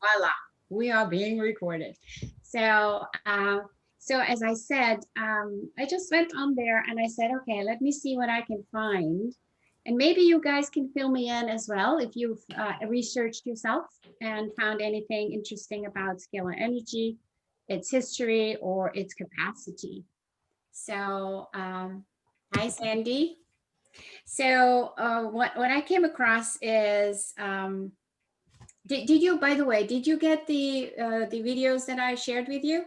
Voila, we are being recorded. So, so as I said, I just went on there and I said, okay, let me see what I can find. And maybe you guys can fill me in as well if you've researched yourself and found anything interesting about scalar energy, its history, or its capacity. So, hi, Sandy. So, what I came across is did you, by the way, did you get the videos that I shared with you,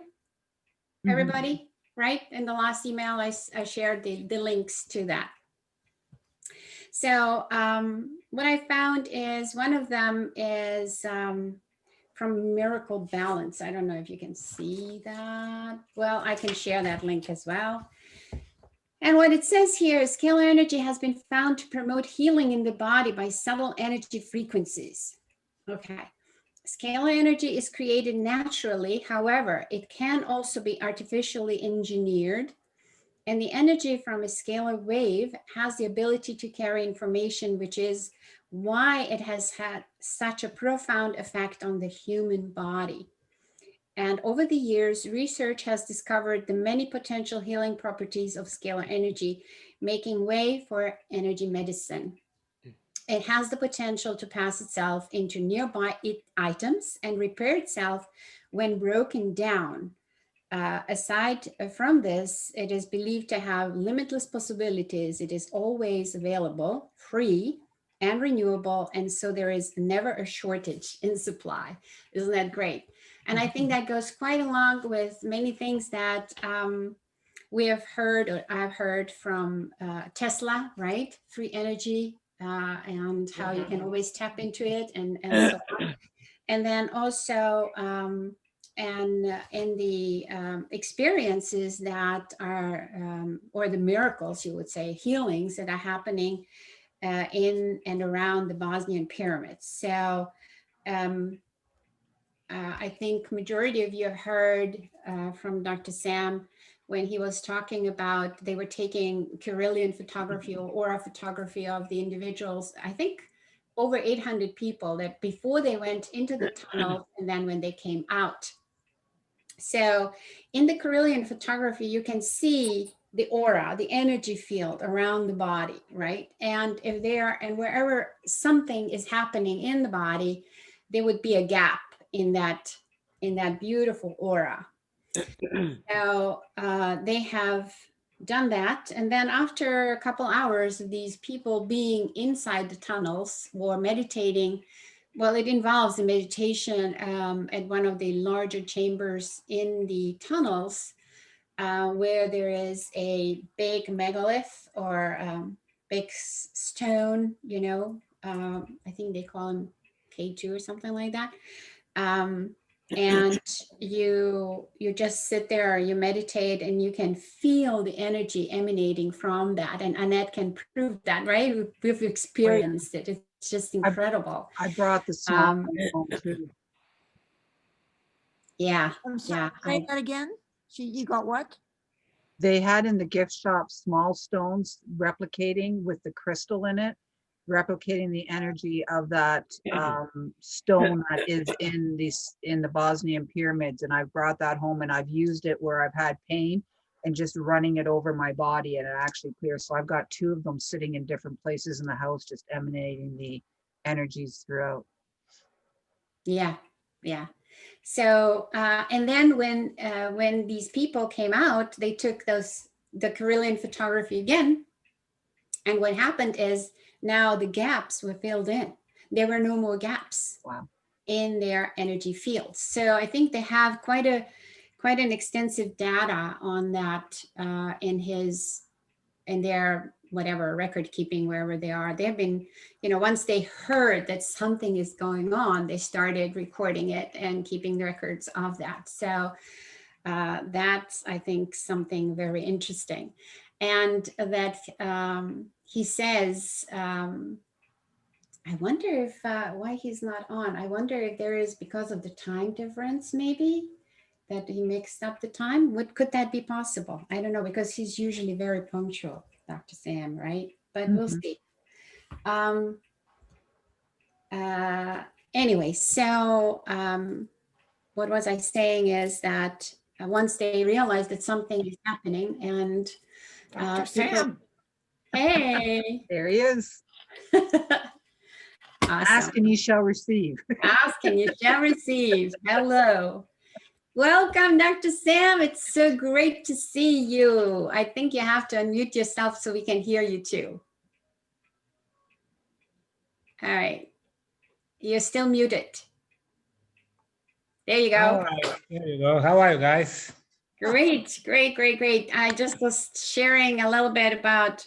everybody? Right? In the last email, I shared the links to that. So what I found is one of them is from Miracle Balance. I don't know if you can see that. Well, I can share that link as well. And what it says here is scalar energy has been found to promote healing in the body by subtle energy frequencies. Okay. Scalar energy is created naturally. However, it can also be artificially engineered. And the energy from a scalar wave has the ability to carry information, which is why it has had such a profound effect on the human body. And over the years, research has discovered the many potential healing properties of scalar energy, making way for energy medicine. It has the potential to pass itself into nearby items and repair itself when broken down. Aside from this, it is believed to have limitless possibilities. It is always available, free, and renewable. And so there is never a shortage in supply. Isn't that great? And I think that goes quite along with many things that we have heard, or I've heard from Tesla, right? Free energy, and how you can always tap into it, and so on. And then also, and in the experiences that are, or the miracles, you would say, healings that are happening in and around the Bosnian pyramids. So I think majority of you have heard from Dr. Sam when he was talking about they were taking Carillion photography or aura photography of the individuals. I think over 800 people that before they went into the tunnel and then when they came out. So in the Carillion photography, you can see the aura, the energy field around the body, right? And if there, and wherever something is happening in the body, there would be a gap in that beautiful aura. So they have done that. And then after a couple hours of these people being inside the tunnels or meditating, well, it involves a meditation at one of the larger chambers in the tunnels where there is a big megalith or big stone, you know, I think they call them K2 or something like that. And you just sit there, you meditate, and you can feel the energy emanating from that. And Annette can prove that, right? We've experienced it. It's just incredible. I brought the small home too. Yeah, I'm sorry, yeah. say that again. You got what? They had in the gift shop small stones replicating with the crystal in it, replicating the energy of that stone that is in the Bosnian pyramids. And I've brought that home and I've used it where I've had pain and just running it over my body and it actually clears. So I've got two of them sitting in different places in the house, just emanating the energies throughout. Yeah, yeah. So and then when these people came out, they took the Carillion photography again, and what happened is now the gaps were filled in. There were no more gaps. Wow. In their energy fields. So I think they have quite an extensive data on that in their whatever record keeping, wherever they are. They've been, you know, once they heard that something is going on, they started recording it and keeping the records of that. So that's, I think, something very interesting. And that he says, I wonder if why he's not on. I wonder if there is because of the time difference, maybe that he mixed up the time. What could that be possible? I don't know, because he's usually very punctual, Dr. Sam, right? But we'll see. anyway, so what was I saying is that once they realize that something is happening and Dr. people, Sam. hey, There he is. awesome. Ask and you shall receive. Ask and you shall receive. Hello. Welcome, Dr. Sam. It's so great to see you. I think you have to unmute yourself so we can hear you too. All right. You're still muted. There you go. All right, there you go. How are you guys? Great, great, great, great. I just was sharing a little bit about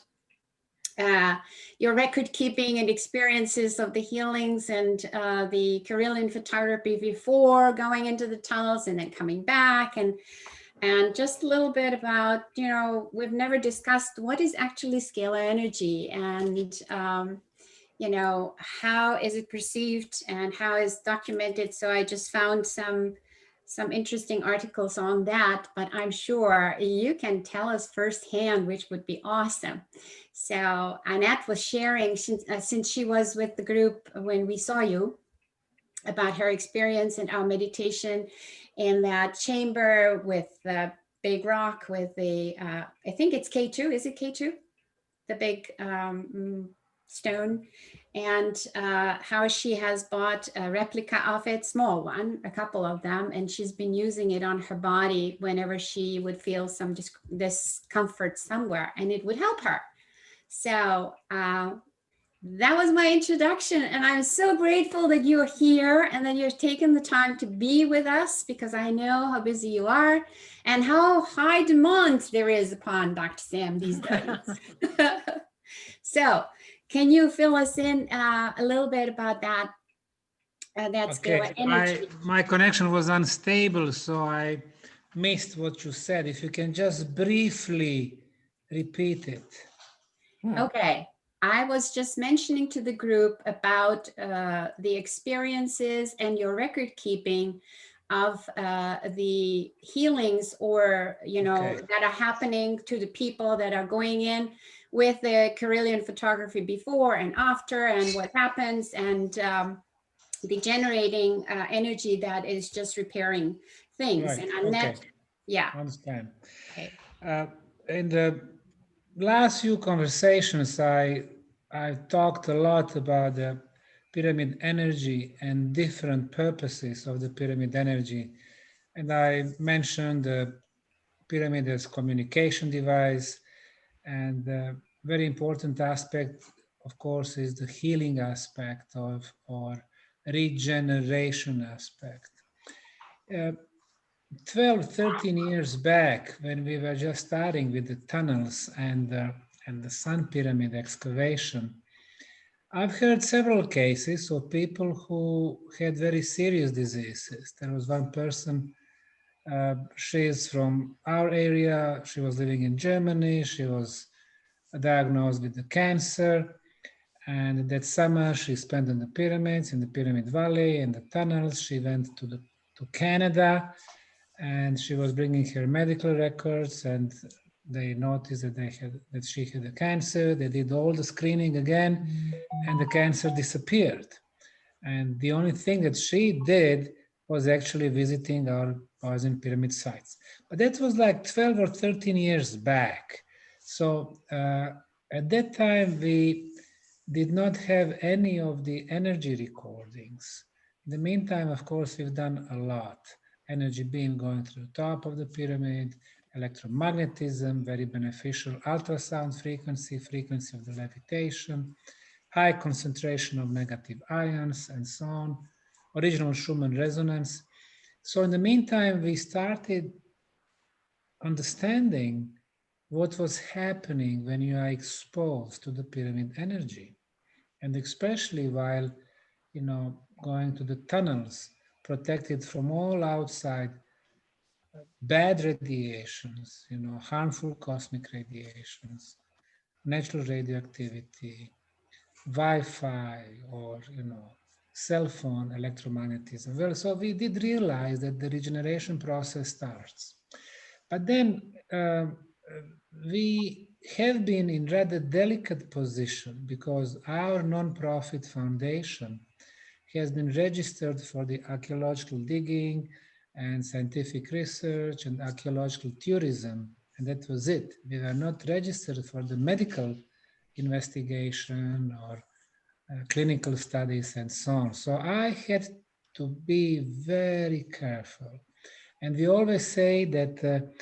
your record keeping and experiences of the healings and the Karelian photography before going into the tunnels and then coming back, and just a little bit about, you know, we've never discussed what is actually scalar energy, and you know, how is it perceived and how is documented. So I just found some interesting articles on that, but I'm sure you can tell us firsthand, which would be awesome. So Annette was sharing, since she was with the group when we saw you, about her experience in our meditation in that chamber with the big rock with the, I think it's K2, is it K2? The big stone, and how she has bought a replica of it, small one, a couple of them, and she's been using it on her body whenever she would feel some discomfort somewhere, and it would help her. So that was my introduction, and I'm so grateful that you're here and that you've taken the time to be with us, because I know how busy you are and how high demand there is upon Dr. Sam these days. So can you fill us in a little bit about that? Okay, my connection was unstable, so I missed what you said. If you can just briefly repeat it. Okay. I was just mentioning to the group about the experiences and your record keeping of the healings, or, you know, Okay. that are happening to the people that are going in with the Karelian photography before and after, and what happens, and the generating energy that is just repairing things. Right. And Annette, Okay. yeah. I understand. Okay. In the last few conversations, I talked a lot about the pyramid energy and different purposes of the pyramid energy. And I mentioned the pyramid as communication device, and the very important aspect, of course, is the healing aspect of, or regeneration aspect. 12, 13 years back, when we were just starting with the tunnels and the sun pyramid excavation, I've heard several cases of people who had very serious diseases. There was one person, she is from our area, she was living in Germany, she was diagnosed with the cancer, and that summer she spent in the pyramids, in the Pyramid Valley, in the tunnels. She went to Canada, and she was bringing her medical records, and they noticed that she had a cancer. They did all the screening again, and the cancer disappeared. And the only thing that she did was actually visiting our Bosnian pyramid sites. But that was like 12 or 13 years back. So at that time, we did not have any of the energy recordings. In the meantime, of course, we've done a lot. Energy beam going through the top of the pyramid, electromagnetism, very beneficial, ultrasound frequency of the levitation, high concentration of negative ions, and so on, original Schumann resonance. So in the meantime, we started understanding what was happening when you are exposed to the pyramid energy. And especially while, you know, going to the tunnels, protected from all outside bad radiations, you know, harmful cosmic radiations, natural radioactivity, Wi-Fi, or, you know, cell phone electromagnetism. Well, so we did realize that the regeneration process starts. But then we have been in rather delicate position, because our non-profit foundation he has been registered for the archaeological digging and scientific research and archaeological tourism, and that was it. We were not registered for the medical investigation or clinical studies and so on. So I had to be very careful. And we always say that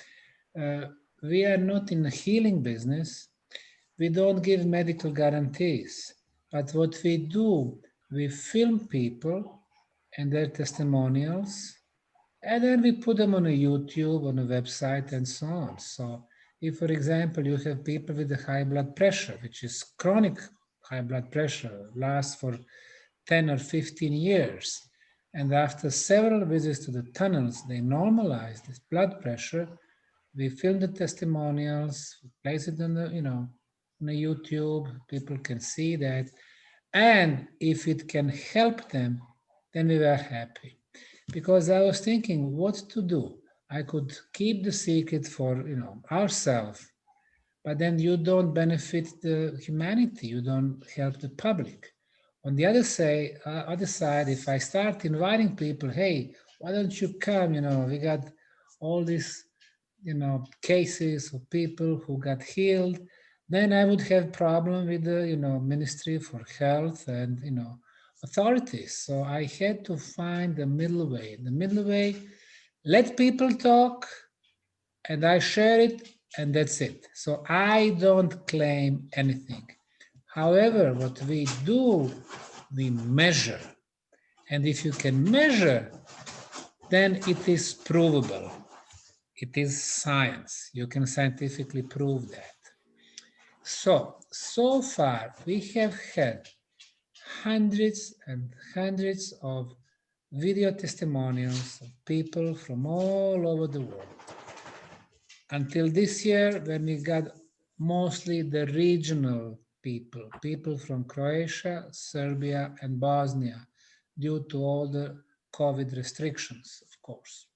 we are not in the healing business. We don't give medical guarantees. But what we do, we film people and their testimonials, and then we put them on a YouTube, on a website, and so on. So if, for example, you have people with a high blood pressure, which is chronic high blood pressure, lasts for 10 or 15 years, and after several visits to the tunnels, they normalize this blood pressure, we film the testimonials, place it on the, on the YouTube, people can see that. And if it can help them, then we were happy. Because I was thinking what to do. I could keep the secret for, ourselves, but then you don't benefit the humanity, you don't help the public. On the other side, if I start inviting people, hey, why don't you come? We got all these, cases of people who got healed. Then I would have problem with the, Ministry for Health and, authorities. So I had to find the middle way. The middle way, let people talk, and I share it, and that's it. So I don't claim anything. However, what we do, we measure. And if you can measure, then it is provable. It is science. You can scientifically prove that. So far, we have had hundreds and hundreds of video testimonials of people from all over the world. Until this year, when we got mostly the regional people from Croatia, Serbia, and Bosnia, due to all the COVID restrictions, of course.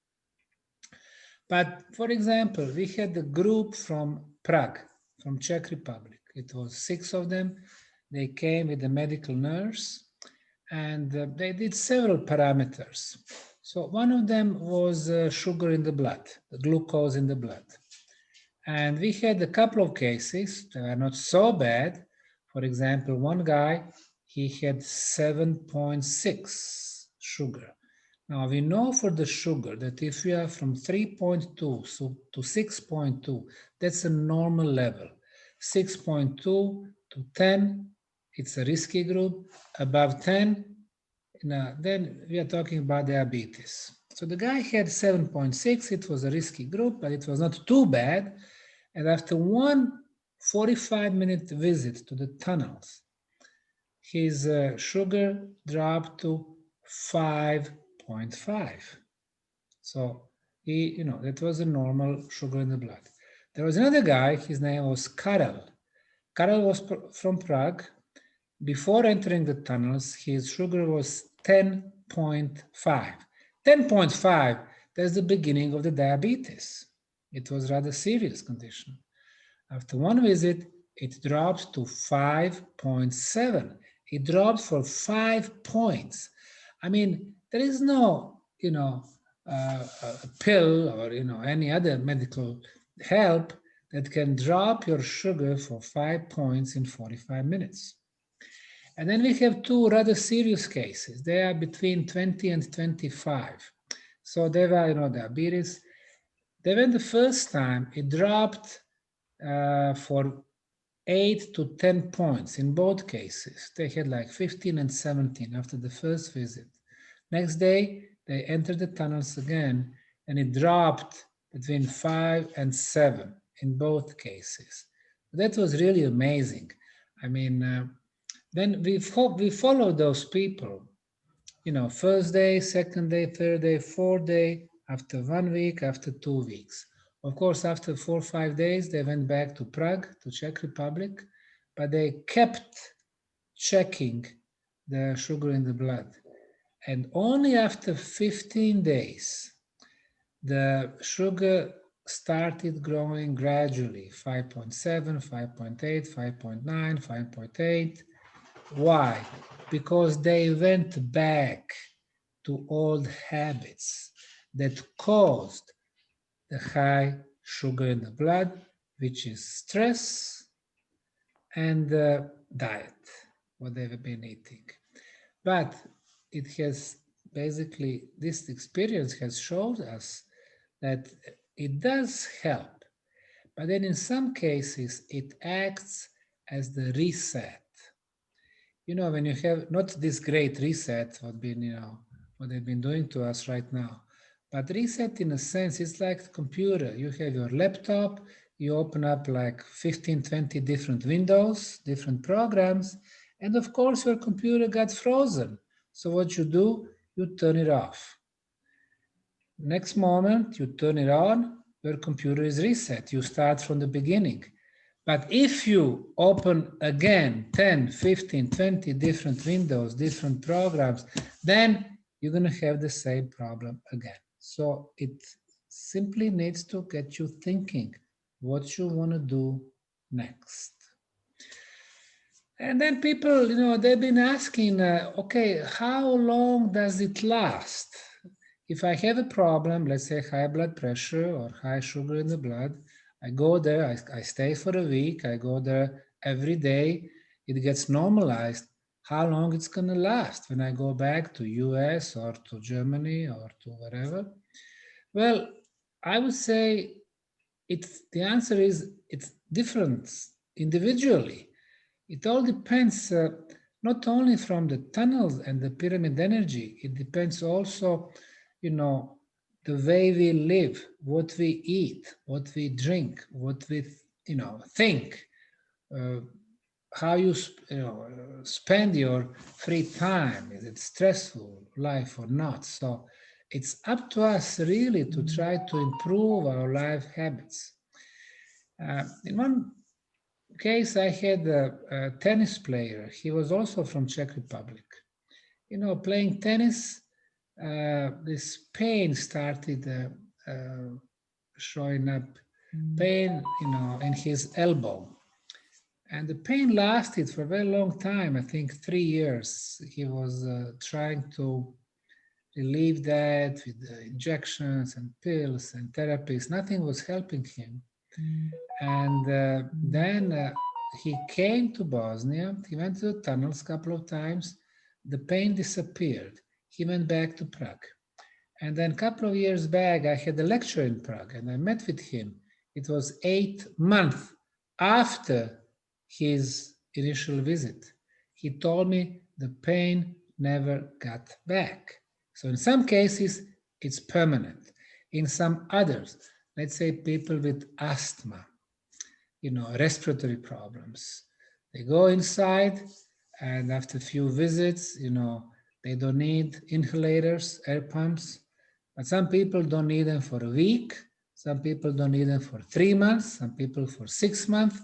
But for example, we had a group from Prague, from Czech Republic. It was 6 of them. They came with a medical nurse, and they did several parameters. So one of them was sugar in the blood, the glucose in the blood. And we had a couple of cases that were not so bad. For example, one guy, he had 7.6 sugar. Now we know for the sugar that if you are from 3.2 to 6.2, that's a normal level. 6.2 to 10, it's a risky group. Above 10, then we are talking about diabetes. So the guy had 7.6, it was a risky group, but it was not too bad. And after one 45-minute visit to the tunnels, his sugar dropped to 5.5. So he, that was a normal sugar in the blood. There was another guy, his name was Karel. Karel was from Prague. Before entering the tunnels, his sugar was 10.5. 10.5, that's the beginning of the diabetes. It was a rather serious condition. After one visit, it dropped to 5.7. It dropped for 5 points. I mean, there is no, a pill or, any other medical help that can drop your sugar for 5 points in 45 minutes. And then we have 2 rather serious cases. They are between 20 and 25. So they were, diabetes. They went the first time, it dropped for 8 to 10 points in both cases. They had like 15 and 17 after the first visit. Next day, they entered the tunnels again, and it dropped between 5 and 7 in both cases. That was really amazing. I mean, then we followed those people, first day, second day, third day, fourth day, after 1 week, after 2 weeks. Of course, after 4 or 5 days, they went back to Prague, to Czech Republic, but they kept checking the sugar in the blood. And only after 15 days, the sugar started growing gradually, 5.7, 5.8, 5.9, 5.8. Why? Because they went back to old habits that caused the high sugar in the blood, which is stress and diet, what they've been eating. But it has basically, this experience has showed us that it does help. But then in some cases, it acts as the reset. You know, when you have not this great reset, what been, you know, what they've been doing to us right now, but reset in a sense, it's like the computer. You have your laptop, you open up like 15, 20 different windows, different programs, and of course your computer got frozen. So what you do, you turn it off. Next moment, you turn it on, your computer is reset. You start from the beginning. But if you open again 10, 15, 20 different windows, different programs, then you're going to have the same problem again. So it simply needs to get you thinking what you want to do next. And then people, you know, they've been asking, okay, how long does it last? If I have a problem, let's say high blood pressure or high sugar in the blood, I go there, I stay for a week, I go there every day, it gets normalized. How long it's going to last when I go back to US or to Germany or to wherever? Well, I would say the answer is it's different individually. It all depends not only from the tunnels and the pyramid energy, it depends also, you know, the way we live, what we eat, what we drink, what we, you know, think, how you, spend your free time. Is it stressful life or not? So it's up to us really to try to improve our life habits. In one case, I had a tennis player. He was also from Czech Republic. You know, playing tennis, this pain started showing up, pain, you know, in his elbow. And the pain lasted for a very long time, I think 3 years. He was trying to relieve that with injections and pills and therapies. Nothing was helping him. And then he came to Bosnia. He went to the tunnels a couple of times. The pain disappeared. He went back to Prague. And then a couple of years back, I had a lecture in Prague and I met with him. It was 8 months after his initial visit. He told me the pain never got back. So in some cases, it's permanent. In some others, let's say people with asthma, you know, respiratory problems, they go inside and after a few visits, you know, they don't need inhalators, air pumps, but some people don't need them for a week. Some people don't need them for 3 months, some people for 6 months.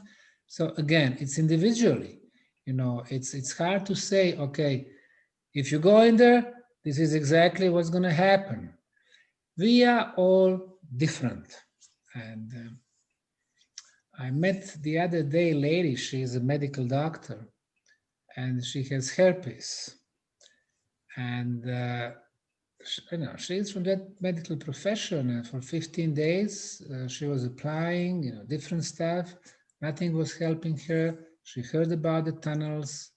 So again, it's individually, you know, it's hard to say, okay, if you go in there, this is exactly what's going to happen. We are all different. And I met the other day a lady, she's a medical doctor, and she has herpes. And you know, she's from that medical profession, and for 15 days she was applying, you know, different stuff. Nothing was helping her. She heard about the tunnels,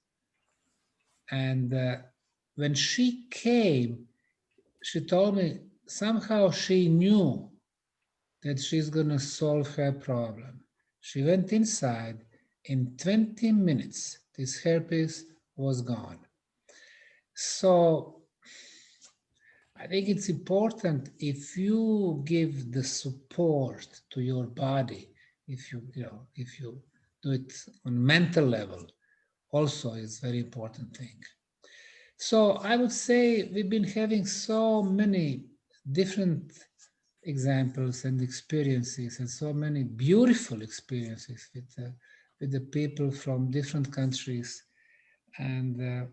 and when she came, she told me somehow she knew that she's going to solve her problem. She went inside. In 20 minutes, this herpes was gone. So I think it's important if you give the support to your body, if you do it on mental level, also is very important thing. So I would say we've been having so many different examples and experiences, and so many beautiful experiences with the people from different countries. And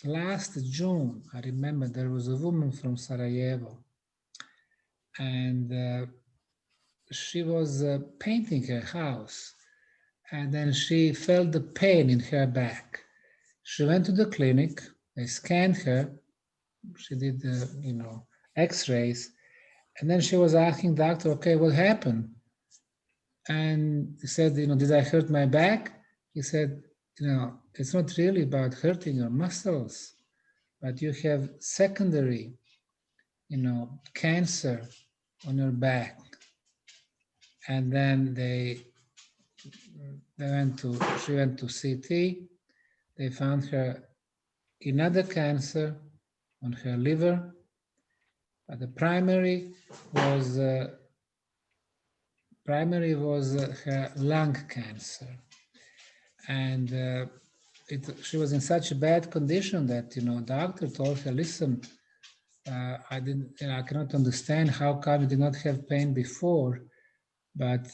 last June, I remember there was a woman from Sarajevo, and she was painting her house, and then she felt the pain in her back. She went to the clinic, they scanned her, she did the, x-rays, and then she was asking doctor, okay, what happened? And he said, did I hurt my back? He said, it's not really about hurting your muscles, but you have secondary, cancer on your back. And then she went to CT. They found her another cancer on her liver, but the primary was her lung cancer, and she was in such a bad condition that doctor told her, listen, I cannot understand how come you did not have pain before, but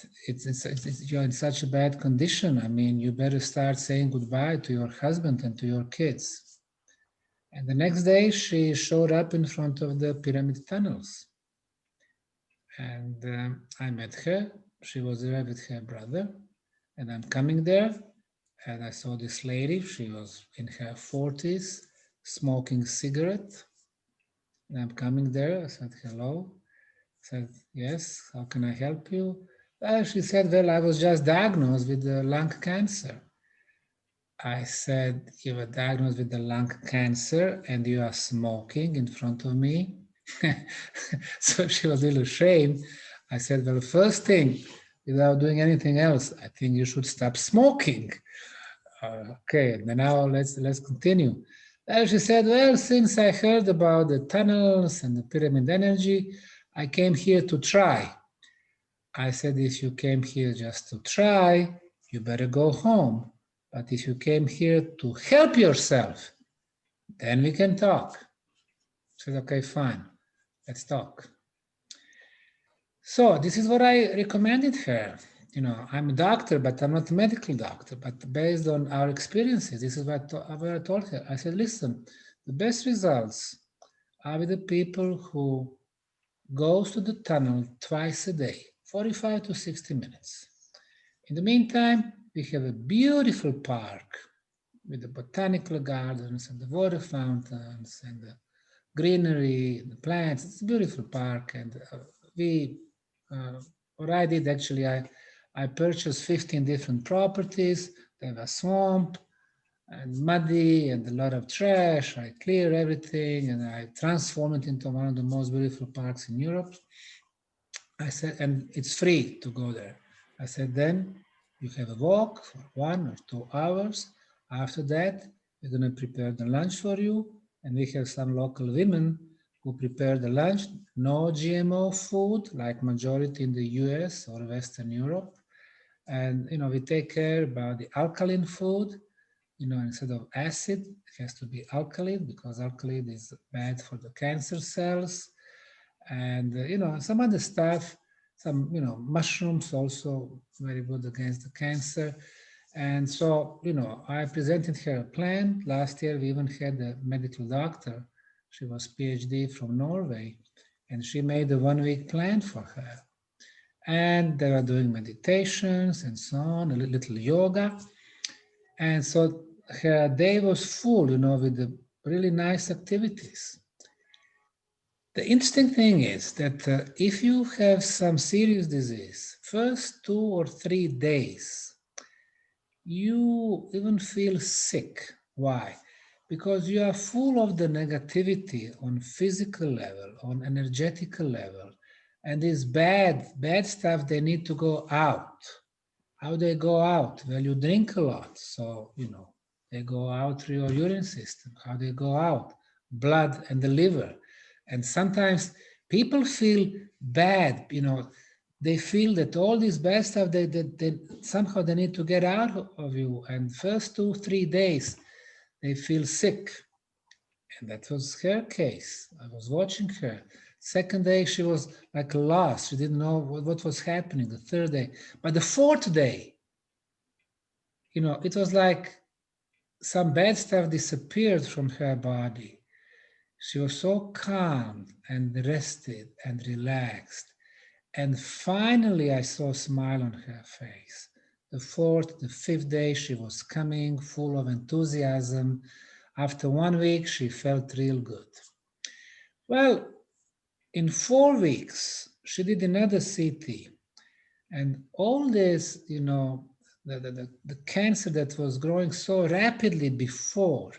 you're in such a bad condition. I mean, you better start saying goodbye to your husband and to your kids. And the next day she showed up in front of the pyramid tunnels. And I met her. She was there with her brother. And I'm coming there. And I saw this lady. She was in her 40s, smoking cigarette. And I'm coming there. I said, hello. I said, yes, how can I help you? She said, well, I was just diagnosed with the lung cancer. I said, you were diagnosed with the lung cancer and you are smoking in front of me? So she was a little ashamed. I said, well, first thing, without doing anything else, I think you should stop smoking. Okay, now let's continue. She said, well, since I heard about the tunnels and the pyramid energy, I came here to try. I said, if you came here just to try, you better go home. But if you came here to help yourself, then we can talk. She said, okay, fine, let's talk. So this is what I recommended her. I'm a doctor, but I'm not a medical doctor. But based on our experiences, this is what I told her. I said, listen, the best results are with the people who goes to the tunnel twice a day, 45 to 60 minutes. In the meantime, we have a beautiful park with the botanical gardens and the water fountains and the greenery, the plants. It's a beautiful park. And what I did actually, I purchased 15 different properties. They were swamp and muddy and a lot of trash. I clear everything and I transform it into one of the most beautiful parks in Europe. I said, and it's free to go there. I said, then you have a walk for 1 or 2 hours. After that, we're going to prepare the lunch for you. And we have some local women who prepare the lunch, no GMO food, like majority in the US or Western Europe. And, we take care about the alkaline food. Instead of acid, it has to be alkaline because alkaline is bad for the cancer cells. And, some other stuff, some, mushrooms also very good against the cancer. And so, I presented her a plan. Last year, we even had a medical doctor. She was PhD from Norway, and she made a 1-week plan for her. And they were doing meditations and so on, a little yoga. And so her day was full, with the really nice activities. The interesting thing is that if you have some serious disease, first 2 or 3 days, you even feel sick. Why? Because you are full of the negativity on physical level, on energetical level, and this bad stuff, they need to go out. How they go out? Well, you drink a lot, so, they go out through your urine system. How they go out? Blood and the liver. And sometimes people feel bad, they feel that all this bad stuff, they somehow they need to get out of you. And first 2, 3 days, they feel sick. And that was her case. I was watching her. Second day, she was like lost. She didn't know what was happening. The third day. But the fourth day, it was like some bad stuff disappeared from her body. She was so calm and rested and relaxed. And finally, I saw a smile on her face. the fourth, the fifth day, she was coming full of enthusiasm. After 1 week, she felt real good. Well, in 4 weeks, she did another CT. And all this, you know, the cancer that was growing so rapidly before,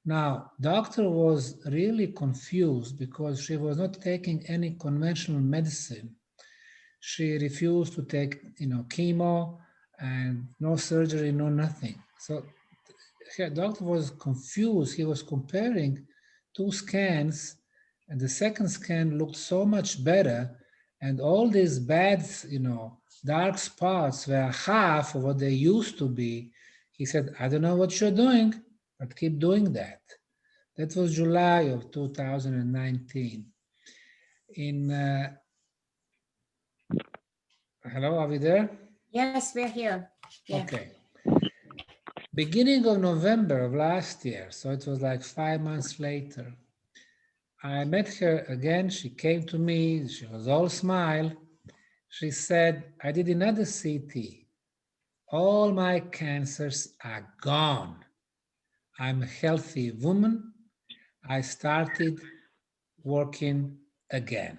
now doctor was really confused because she was not taking any conventional medicine. She refused to take, you know, chemo and no surgery, no nothing. So her doctor was confused. He was comparing 2 scans, and the second scan looked so much better, and all these bad, you know, dark spots were half of what they used to be. He said, I don't know what you're doing, but keep doing that. That was July of 2019. Hello, are we there? Yes, we're here. Yeah. Okay. Beginning of November of last year, so it was like 5 months later, I met her again. She came to me. She was all smile. She said, I did another CT. All my cancers are gone. I'm a healthy woman. I started working again.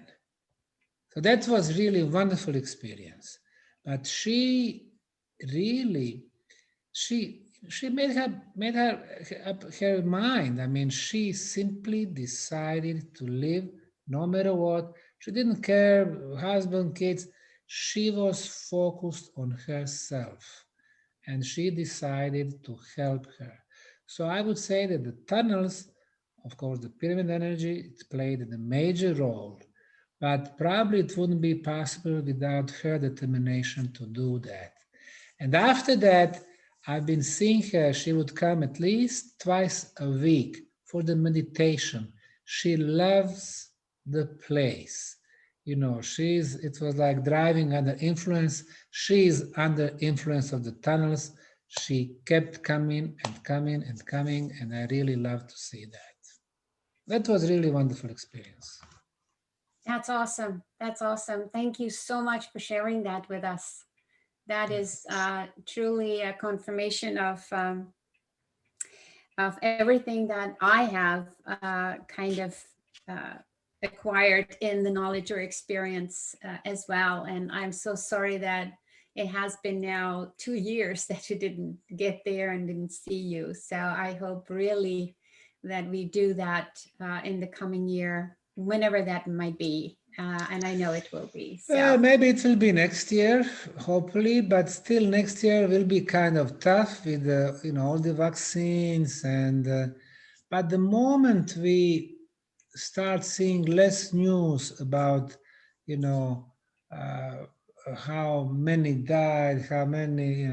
So that was really a wonderful experience. But she really, she made up her mind. I mean, she simply decided to live no matter what. She didn't care, husband, kids. She was focused on herself, and she decided to help her. So I would say that the tunnels, of course, the pyramid energy, it played a major role, but probably it wouldn't be possible without her determination to do that. And after that, I've been seeing her. She would come at least twice a week for the meditation. She loves the place. You know, it was like driving under influence. She's under influence of the tunnels. She kept coming and coming and coming, and I really love to see that. That was really a wonderful experience. That's awesome. That's awesome. Thank you so much for sharing that with us. That is truly a confirmation of everything that I have kind of acquired in the knowledge or experience as well. And I'm so sorry that it has been now 2 years that you didn't get there and didn't see you. So I hope really that we do that in the coming year, whenever that might be. And I know it will be. So Maybe it will be next year, hopefully, but still next year will be kind of tough with all the vaccines but the moment we start seeing less news about how many died, how many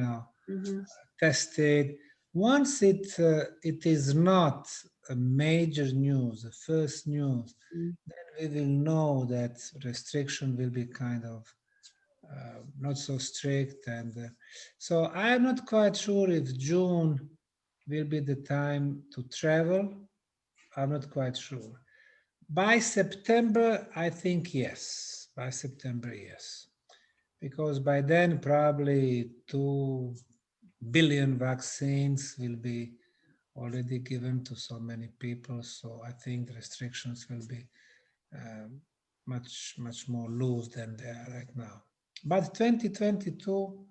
tested, once it is not a major news, the first news, then we will know that restriction will be kind of not so strict. And so I'm not quite sure if June will be the time to travel. I'm not quite sure. By September, I think yes. By September, yes. Because by then probably 2 billion vaccines will be already given to so many people. So I think the restrictions will be much more loose than they are right now. But 2022,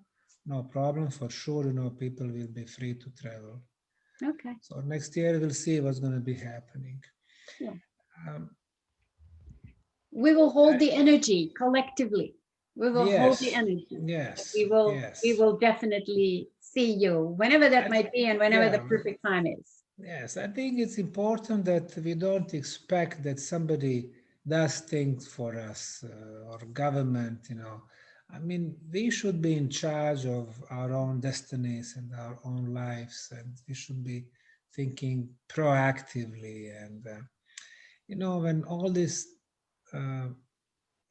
no problem for sure. People will be free to travel. okay. So next year we'll see what's going to be happening. Yeah. We will hold the energy collectively. We will hold the energy. Yes. We will definitely see you whenever that might be and whenever the perfect time is. Yes, I think it's important that we don't expect that somebody does things for us or government, I mean, we should be in charge of our own destinies and our own lives, and we should be thinking proactively. And, when all this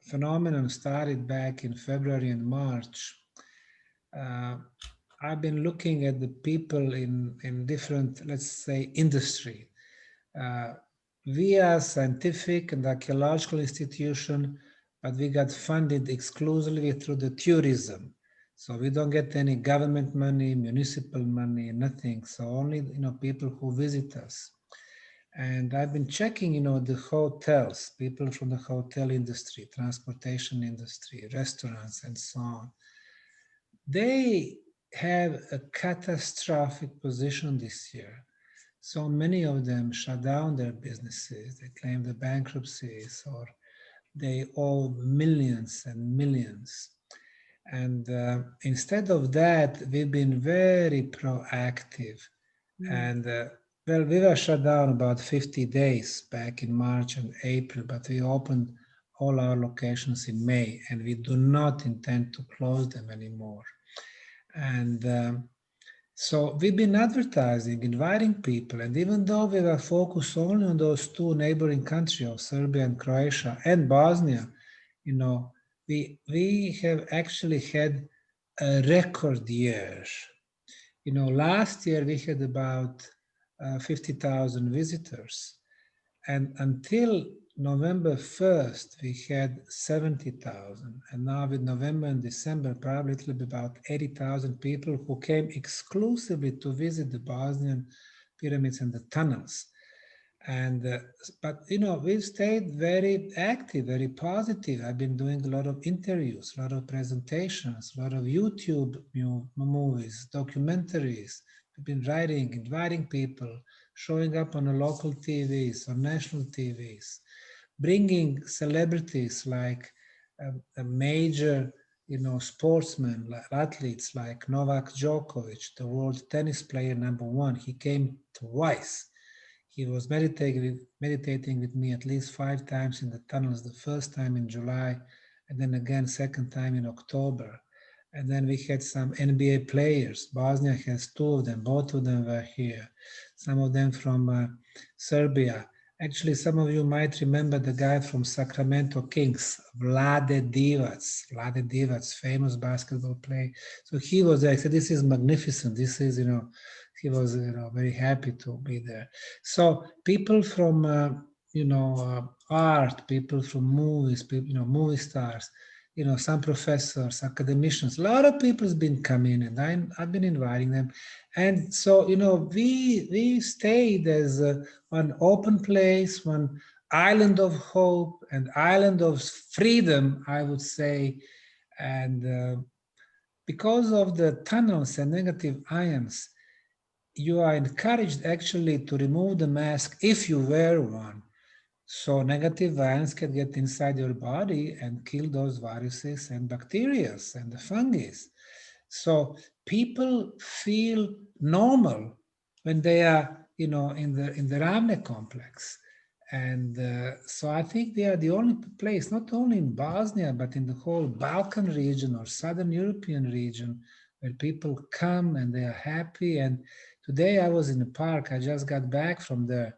phenomenon started back in February and March, I've been looking at the people in different, let's say, industry. We are scientific and archaeological institution, but we got funded exclusively through the tourism. So we don't get any government money, municipal money, nothing. So only, people who visit us. And I've been checking, the hotels, people from the hotel industry, transportation industry, restaurants, and so on. They have a catastrophic position this year. So many of them shut down their businesses. They claim the bankruptcies, or they owe millions and millions. And instead of that, we've been very proactive. And well, we were shut down about 50 days back in March and April, but we opened all our locations in May, and we do not intend to close them anymore. And so we've been advertising, inviting people, and even though we were focused only on those two neighboring countries of Serbia and Croatia and Bosnia, we have actually had a record year. Last year we had about 50,000 visitors, and until November 1st, we had 70,000. And now with November and December, probably it'll be about 80,000 people who came exclusively to visit the Bosnian pyramids and the tunnels. But we've stayed very active, very positive. I've been doing a lot of interviews, a lot of presentations, a lot of YouTube movies, documentaries. We've been writing, inviting people, showing up on the local TVs, on national TVs, bringing celebrities like a major, sportsmen, like athletes like Novak Djokovic, the world tennis player #1. He came twice. He was meditating with me at least 5 times in the tunnels, the first time in July, and then again, second time in October. And then we had some NBA players. Bosnia has 2 of them. Both of them were here. Some of them from Serbia. Actually, some of you might remember the guy from Sacramento Kings, Vlade Divac. Vlade Divac, famous basketball player. So he was there. I said, this is magnificent. This is, he was, very happy to be there. So people from, art, people from movies, people, movie stars, some professors, academicians, a lot of people have been coming, and I've been inviting them. And so, we stayed as one open place, one island of hope and island of freedom, I would say. And because of the tunnels and negative ions, you are encouraged actually to remove the mask if you wear one. So negative ions can get inside your body and kill those viruses and bacteria and the fungi. So people feel normal when they are, in the Ravne complex. And so I think they are the only place, not only in Bosnia, but in the whole Balkan region or Southern European region, where people come and they are happy. And today I was in the park, I just got back from there.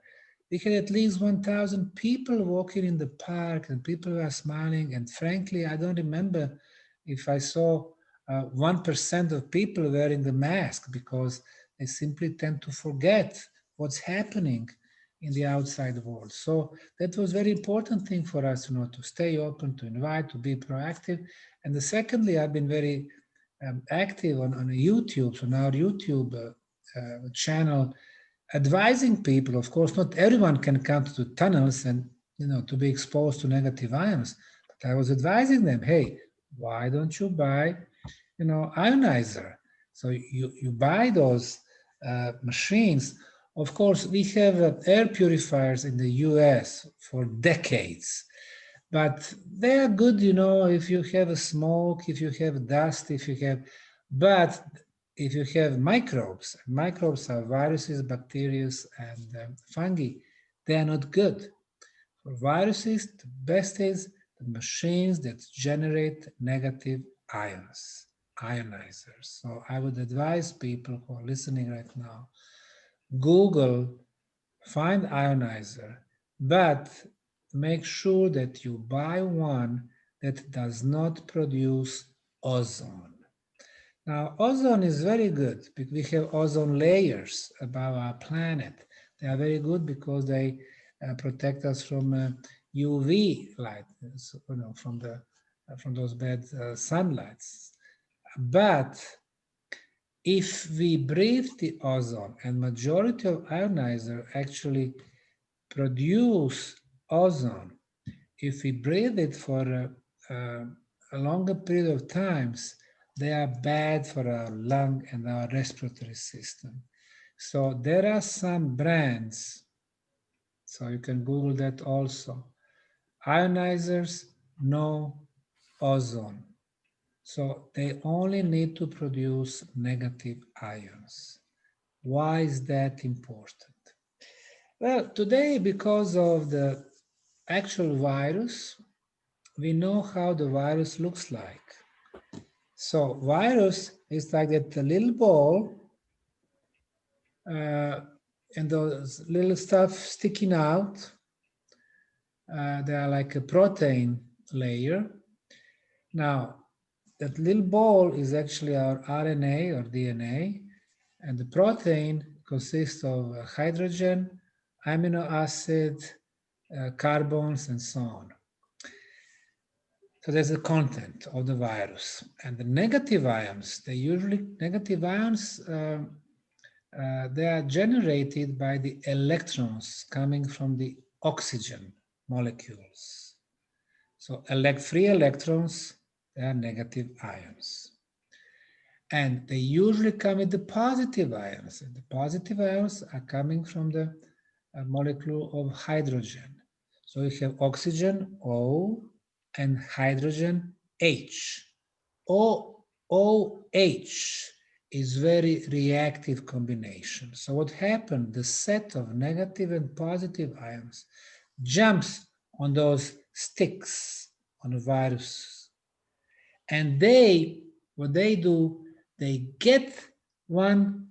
We had at least 1,000 people walking in the park, and people were smiling. And frankly, I don't remember if I saw 1% of people wearing the mask, because they simply tend to forget what's happening in the outside world. So that was very important thing for us, to stay open, to invite, to be proactive. And secondly, I've been very active on YouTube, on our YouTube channel, advising people. Of course, not everyone can come to the tunnels and, to be exposed to negative ions, but I was advising them, hey, why don't you buy, ionizer? So you buy those machines. Of course, we have air purifiers in the US for decades, but they are good, if you have a smoke, if you have dust, but if you have microbes are viruses, bacteria, and fungi, they are not good. For viruses, the best is the machines that generate negative ions, ionizers. So I would advise people who are listening right now, Google, find ionizer, but make sure that you buy one that does not produce ozone. Now, ozone is very good because we have ozone layers above our planet. They are very good because they protect us from UV light, from those bad sunlights. But if we breathe the ozone, and majority of ionizer actually produce ozone, if we breathe it for a longer period of times, they are bad for our lung and our respiratory system. So there are some brands, so you can Google that also. Ionizers, no ozone. So they only need to produce negative ions. Why is that important? Well, today, because of the actual virus, we know how the virus looks like. So virus is like that little ball and those little stuff sticking out. They are like a protein layer. Now, that little ball is actually our RNA or DNA, and the protein consists of hydrogen, amino acid, carbons, and so on. So there's the content of the virus. And the negative ions, they are generated by the electrons coming from the oxygen molecules. So free electrons, they are negative ions. And they usually come with the positive ions. And the positive ions are coming from the molecule of hydrogen. So we have oxygen, O, and hydrogen, H. OH is very reactive combination. So what happened, the set of negative and positive ions jumps on those sticks on the virus. And what they do, they get one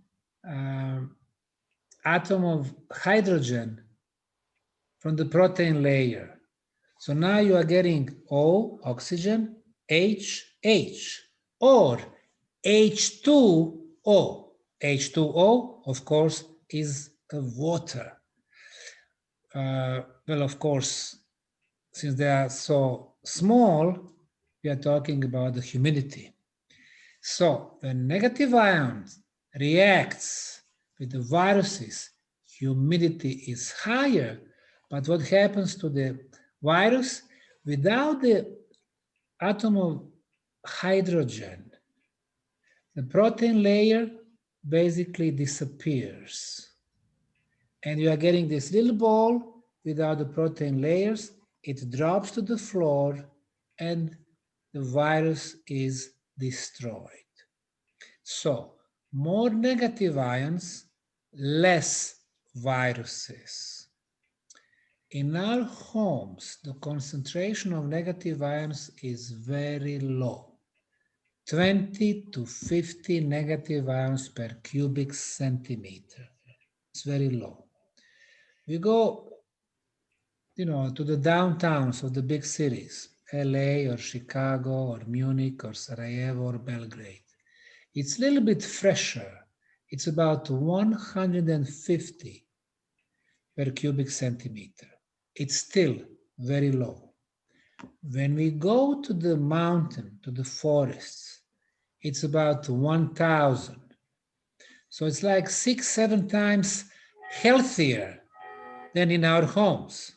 atom of hydrogen from the protein layer. So now you are getting O, oxygen, H, or H2O. H2O, of course, is water. Well, of course, since they are so small, we are talking about the humidity. So when negative ions reacts with the viruses, humidity is higher. But what happens to the virus? Without the atom of hydrogen, the protein layer basically disappears. And you are getting this little ball without the protein layers. It drops to the floor and the virus is destroyed. So, more negative ions, less viruses. In our homes, the concentration of negative ions is very low. 20 to 50 negative ions per cubic centimeter. It's very low. We go, to the downtowns of the big cities, LA or Chicago or Munich or Sarajevo or Belgrade. It's a little bit fresher. It's about 150 per cubic centimeter. It's still very low. When we go to the mountain, to the forests, it's about 1,000. So it's like 6-7 times healthier than in our homes.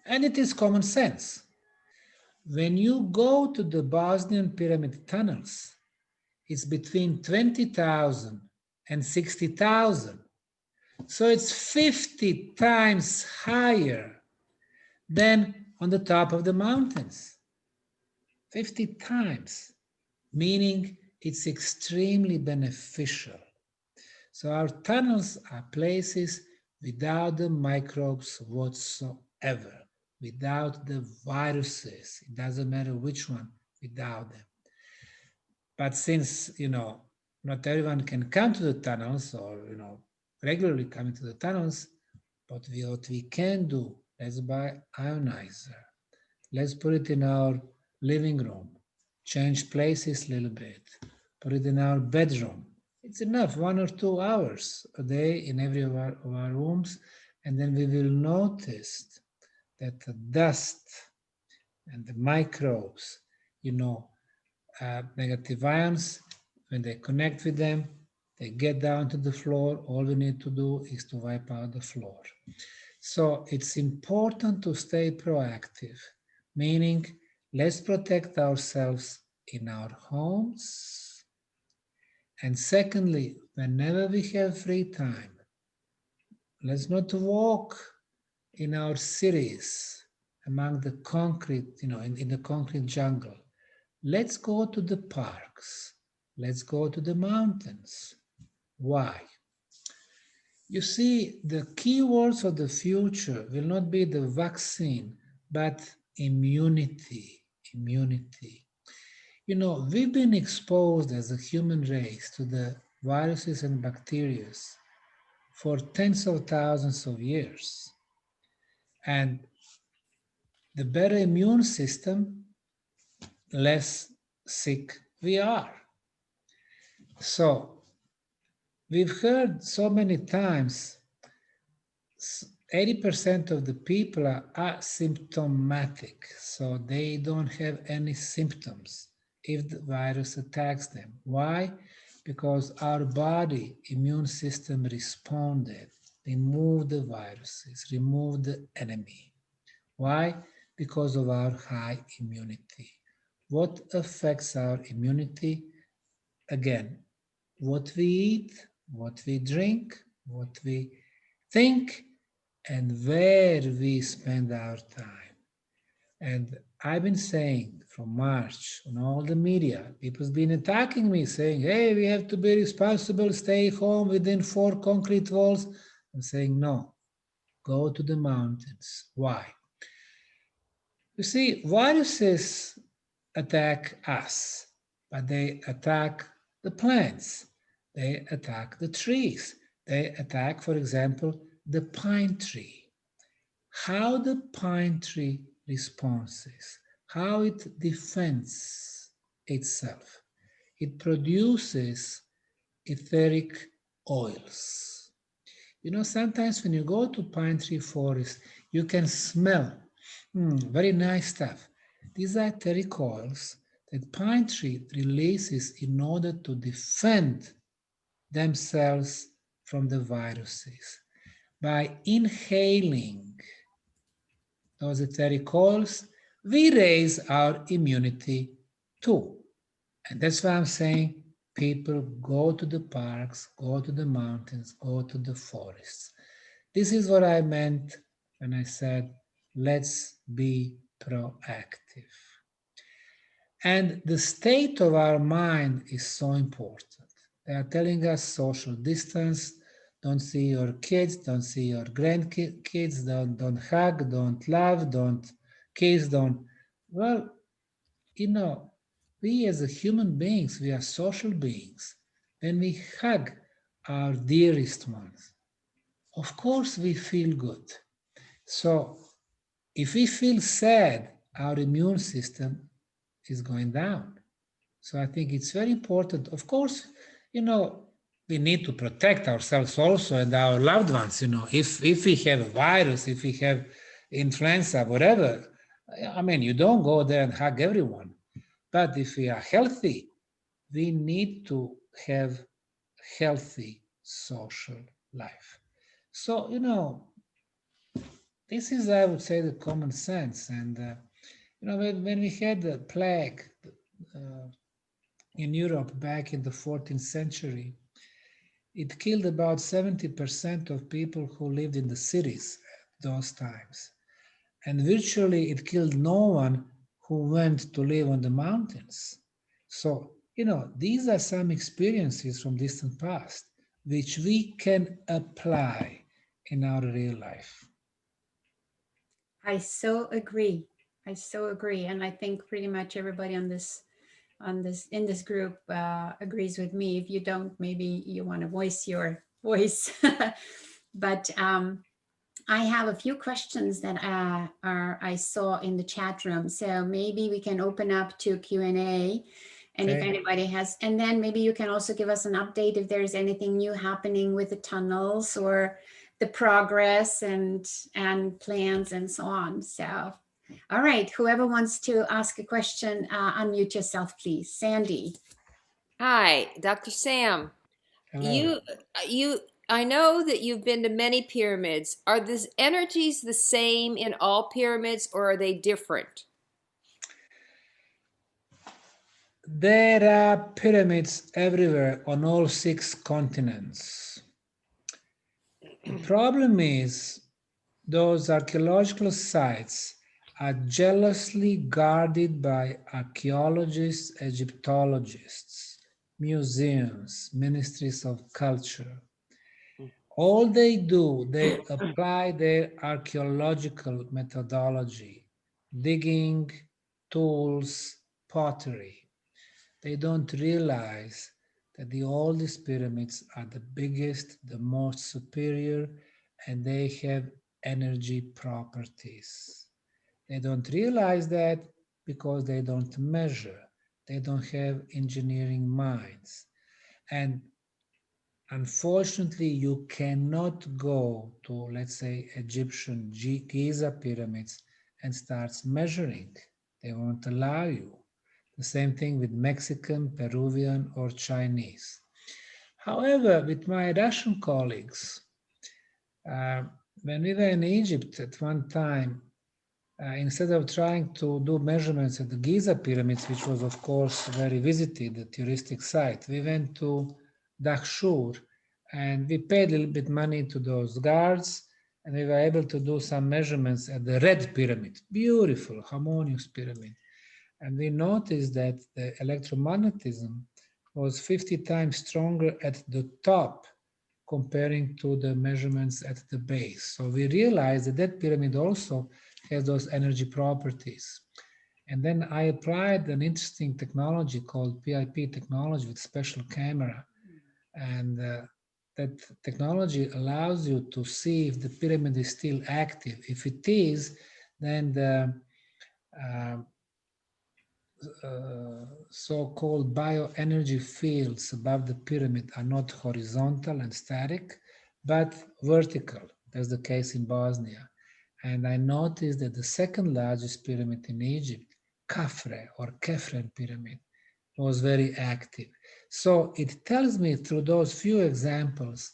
And it is common sense. When you go to the Bosnian pyramid tunnels, it's between 20,000 and 60,000. So it's 50 times higher than on the top of the mountains. 50 times, meaning it's extremely beneficial. So our tunnels are places without the microbes whatsoever, without the viruses. It doesn't matter which one, without them. But since, not everyone can come to the tunnels or, regularly come into the tunnels, but what we can do, let's buy ionizer. Let's put it in our living room, change places a little bit, put it in our bedroom. It's enough, 1 or 2 hours a day in every of our rooms, and then we will notice that the dust and the microbes, negative ions. When they connect with them, they get down to the floor. All we need to do is to wipe out the floor. So it's important to stay proactive, meaning let's protect ourselves in our homes. And secondly, whenever we have free time, let's not walk in our cities among the concrete, in the concrete jungle. Let's go to the parks. Let's go to the mountains. Why? You see, the key words of the future will not be the vaccine, but immunity. Immunity. We've been exposed as a human race to the viruses and bacteria for tens of thousands of years. And the better immune system, less sick we are. So we've heard so many times 80% of the people are asymptomatic, so they don't have any symptoms if the virus attacks them. Why? Because our body immune system responded, removed the viruses, removed the enemy. Why? Because of our high immunity. What affects our immunity? Again, what we eat, what we drink, what we think, and where we spend our time. And I've been saying from March on all the media, people's been attacking me saying, hey, we have to be responsible, stay home within 4 concrete walls. I'm saying, no, go to the mountains. Why? You see, viruses attack us, but they attack the plants. They attack the trees. They attack, for example, the pine tree. How the pine tree responds, how it defends itself. It produces etheric oils. Sometimes when you go to pine tree forest, you can smell very nice stuff. These are etheric oils that pine tree releases in order to defend themselves from the viruses. By inhaling those etheric oils, we raise our immunity too. And that's why I'm saying people go to the parks, go to the mountains, go to the forests. This is what I meant when I said, let's be proactive. And the state of our mind is so important. They are telling us social distance, don't see your kids, don't see your grandkids, don't hug, don't love, don't kiss, don't. Well, we as a human beings, we are social beings. When we hug our dearest ones, of course we feel good. So if we feel sad, our immune system is going down. So I think it's very important. Of course, we need to protect ourselves also and our loved ones. If we have a virus, if we have influenza, whatever, you don't go there and hug everyone. But if we are healthy, we need to have healthy social life. So, this is, I would say, the common sense. And, when we had the plague in Europe back in the 14th century, it killed about 70% of people who lived in the cities at those times. And virtually it killed no one who went to live on the mountains. So, these are some experiences from distant past, which we can apply in our real life. I so agree. I so agree. And I think pretty much everybody in this group agrees with me. If you don't, maybe you want to voice your voice. But I have a few questions that I saw in the chat room. So maybe we can open up to Q&A. And if anybody has, and then maybe you can also give us an update if there's anything new happening with the tunnels or the progress and plans and so on. So All right, whoever wants to ask a question, unmute yourself, please. Sandy. Hi, Dr. Sam. Hello. I know that you've been to many pyramids. Are the energies the same in all pyramids, or are they different? There are pyramids everywhere on all 6 continents. The problem is those archaeological sites are jealously guarded by archaeologists, Egyptologists, museums, ministries of culture. All they do, they apply their archaeological methodology, digging, tools, pottery. They don't realize that the oldest pyramids are the biggest, the most superior, and they have energy properties. They don't realize that because they don't measure. They don't have engineering minds. And unfortunately, you cannot go to, let's say, Egyptian Giza pyramids and start measuring. They won't allow you. The same thing with Mexican, Peruvian, or Chinese. However, with my Russian colleagues, when we were in Egypt at one time, instead of trying to do measurements at the Giza pyramids, which was of course very visited, the touristic site, we went to Dahshur and we paid a little bit money to those guards, and we were able to do some measurements at the Red Pyramid, beautiful, harmonious pyramid. And we noticed that the electromagnetism was 50 times stronger at the top comparing to the measurements at the base. So we realized that that pyramid also has those energy properties. And then I applied an interesting technology called PIP technology with special camera. And that technology allows you to see if the pyramid is still active. If it is, then the so-called bioenergy fields above the pyramid are not horizontal and static, but vertical. That's the case in Bosnia. And I noticed that the second largest pyramid in Egypt, Khafre or Kefren pyramid, was very active. So it tells me through those few examples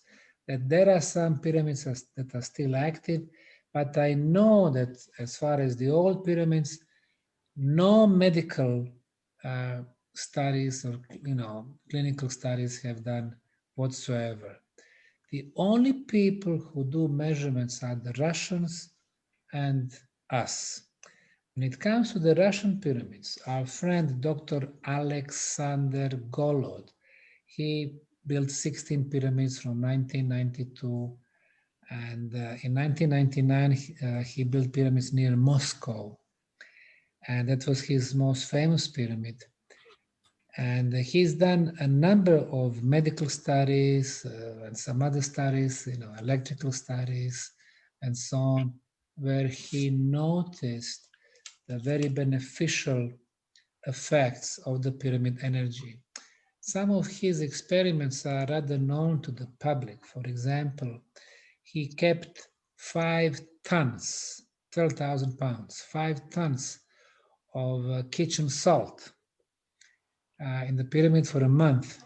that there are some pyramids that are still active, but I know that as far as the old pyramids, no medical studies or clinical studies have done whatsoever. The only people who do measurements are the Russians and us. When it comes to the Russian pyramids, our friend Dr. Alexander Golod, he built 16 pyramids from 1992, and in 1999 he built pyramids near Moscow, and that was his most famous pyramid. And he's done a number of medical studies and some other studies, electrical studies and so on, where he noticed the very beneficial effects of the pyramid energy. Some of his experiments are rather known to the public. For example, he kept 5 tons, 12,000 pounds, 5 tons of kitchen salt in the pyramid for a month.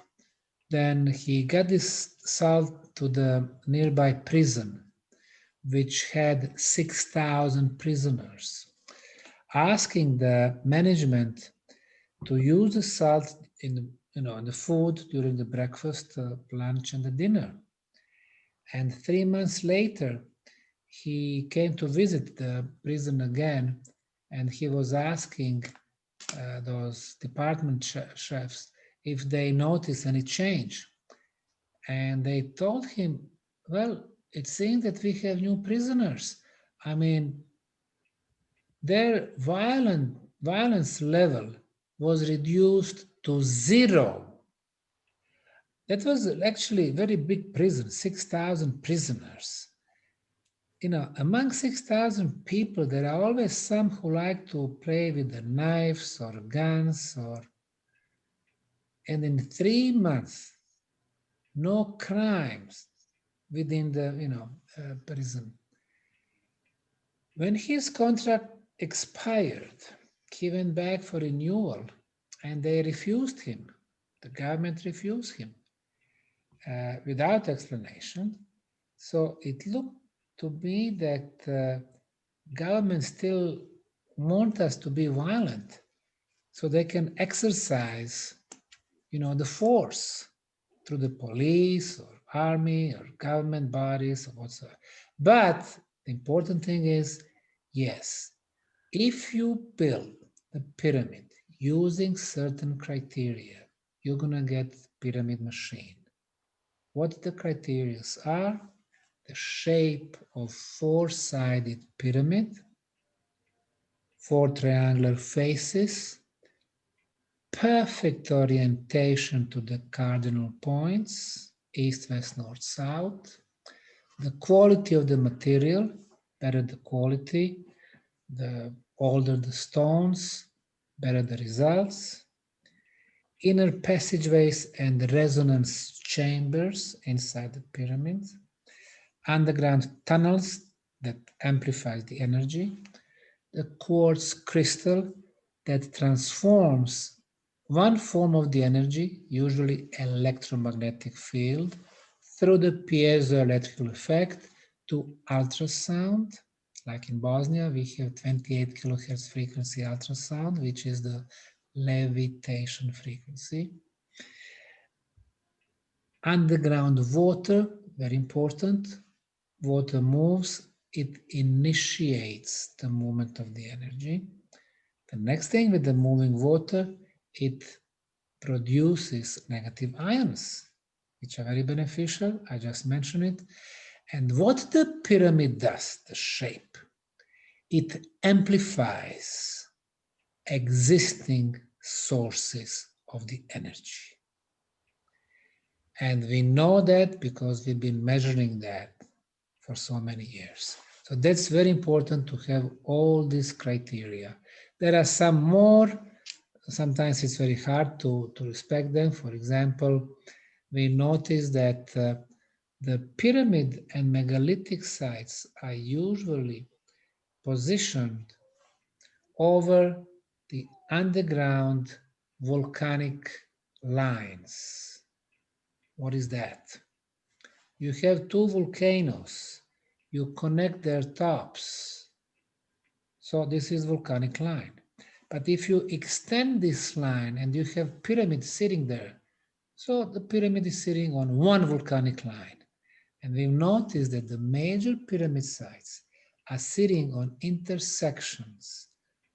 Then he got this salt to the nearby prison, which had 6,000 prisoners, asking the management to use the salt in the food during the breakfast, lunch, and the dinner. And 3 months later, he came to visit the prison again, and he was asking those department chefs if they noticed any change. And they told him, well, it seems that we have new prisoners. I mean, their violence level was reduced to 0. That was actually a very big prison, 6,000 prisoners. Among 6,000 people, there are always some who like to play with the knives or guns, and in 3 months, no crimes within the prison. When his contract expired. He went back for renewal and they refused him. The government refused him without explanation. So it looked to me that government still want us to be violent so they can exercise, the force through the police or army or government bodies or whatsoever. But the important thing is, yes, if you build the pyramid using certain criteria, you're gonna get pyramid machine. What the criteria are? The shape of four-sided pyramid, four triangular faces, perfect orientation to the cardinal points, east, west, north, south, the quality of the material, better the quality, the older the stones, better the results, inner passageways and resonance chambers inside the pyramids, underground tunnels that amplifies the energy, the quartz crystal that transforms one form of the energy, usually electromagnetic field, through the piezoelectrical effect to ultrasound. Like in Bosnia, we have 28 kilohertz frequency ultrasound, which is the levitation frequency. Underground water, very important. Water moves, it initiates the movement of the energy. The next thing with the moving water, it produces negative ions, which are very beneficial. I just mentioned it. And what the pyramid does, the shape, it amplifies existing sources of the energy. And we know that because we've been measuring that for so many years. So that's very important to have all these criteria. There are some more, sometimes it's very hard to respect them. For example, we notice that the pyramid and megalithic sites are usually positioned over the underground volcanic lines. What is that? You have two volcanoes, you connect their tops. So this is volcanic line. But if you extend this line and you have pyramid sitting there, so the pyramid is sitting on one volcanic line. And we've noticed that the major pyramid sites are sitting on intersections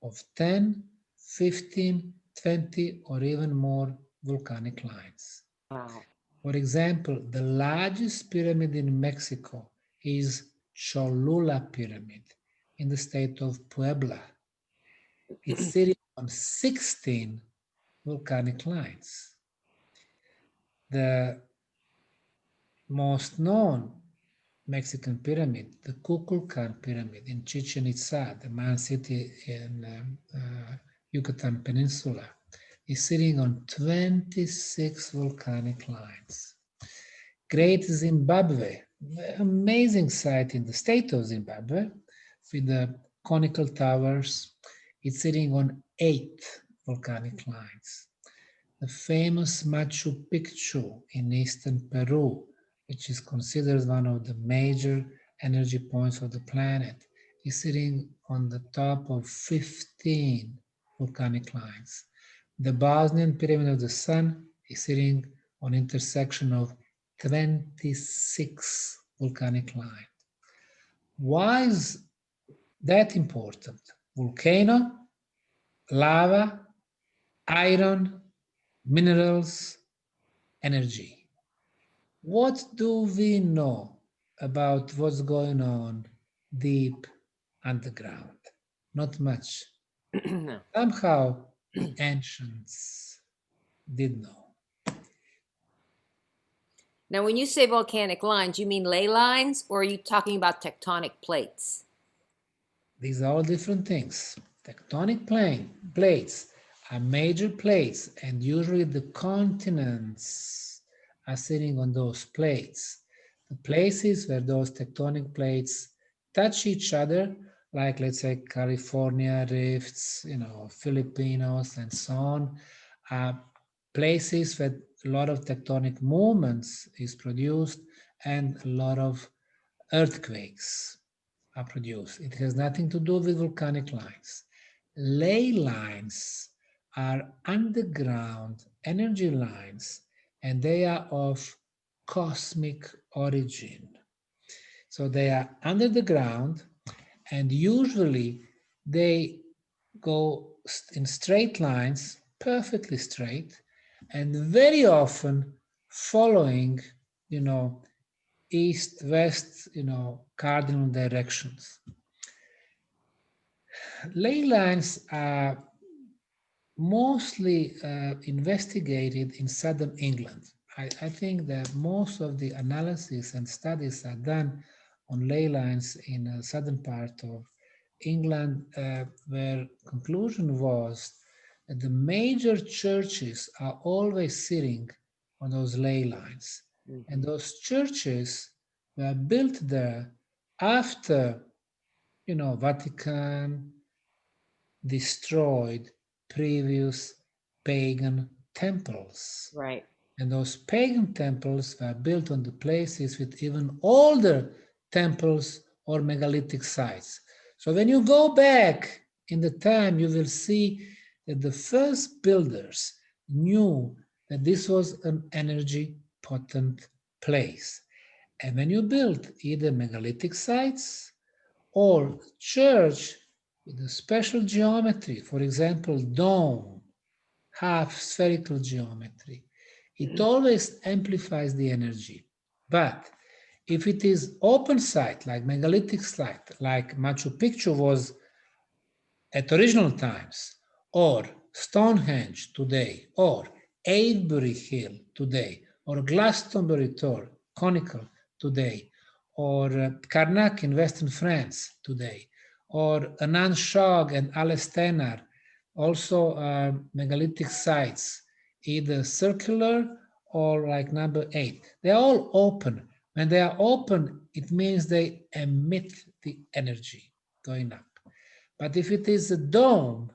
of 10, 15, 20, or even more volcanic lines. Wow. For example, the largest pyramid in Mexico is Cholula Pyramid in the state of Puebla. It's sitting on 16 volcanic lines. The most known Mexican pyramid, the Kukulkan Pyramid in Chichen Itza, the Mayan city in Yucatan Peninsula, is sitting on 26 volcanic lines. Great Zimbabwe, amazing site in the state of Zimbabwe with the conical towers. It's sitting on 8 volcanic lines. The famous Machu Picchu in eastern Peru, which is considered one of the major energy points of the planet, is sitting on the top of 15 volcanic lines. The Bosnian Pyramid of the Sun is sitting on intersection of 26 volcanic lines. Why is that important? Volcano, lava, iron, minerals, energy. What do we know about what's going on deep underground? Not much. No. Somehow the ancients did know. Now, when you say volcanic lines, you mean ley lines, or are you talking about tectonic plates? These are all different things. Tectonic plates are major plates, and usually the continents are sitting on those plates. The places where those tectonic plates touch each other like let's say California rifts, you know, Filipinos and so on, places where a lot of tectonic movements is produced and a lot of earthquakes are produced. It has nothing to do with volcanic lines. Ley lines are underground energy lines, and they are of cosmic origin. So they are under the ground, and usually they go in straight lines, perfectly straight, and very often following, you know, east, west, you know, cardinal directions. Ley lines are mostly investigated in southern England. I think that most of the analysis and studies are done on ley lines in the southern part of England, where conclusion was that the major churches are always sitting on those ley lines. And those churches were built there after, you know, Vatican destroyed previous pagan temples. Right. And those pagan temples were built on the places with even older temples or megalithic sites. So when you go back in the time, you will see that the first builders knew that this was an energy potent place. And when you build either megalithic sites or church with a special geometry, for example, dome, half spherical geometry, it always amplifies the energy. But if it is open site, like megalithic site, like Machu Picchu was at original times, or Stonehenge today, or Avebury Hill today, or Glastonbury Tor, conical today, or Karnak in Western France today, or Anand Shog and Alestenar, also megalithic sites, either circular or like number 8. They're all open. When they are open, it means they emit the energy going up. But if it is a dome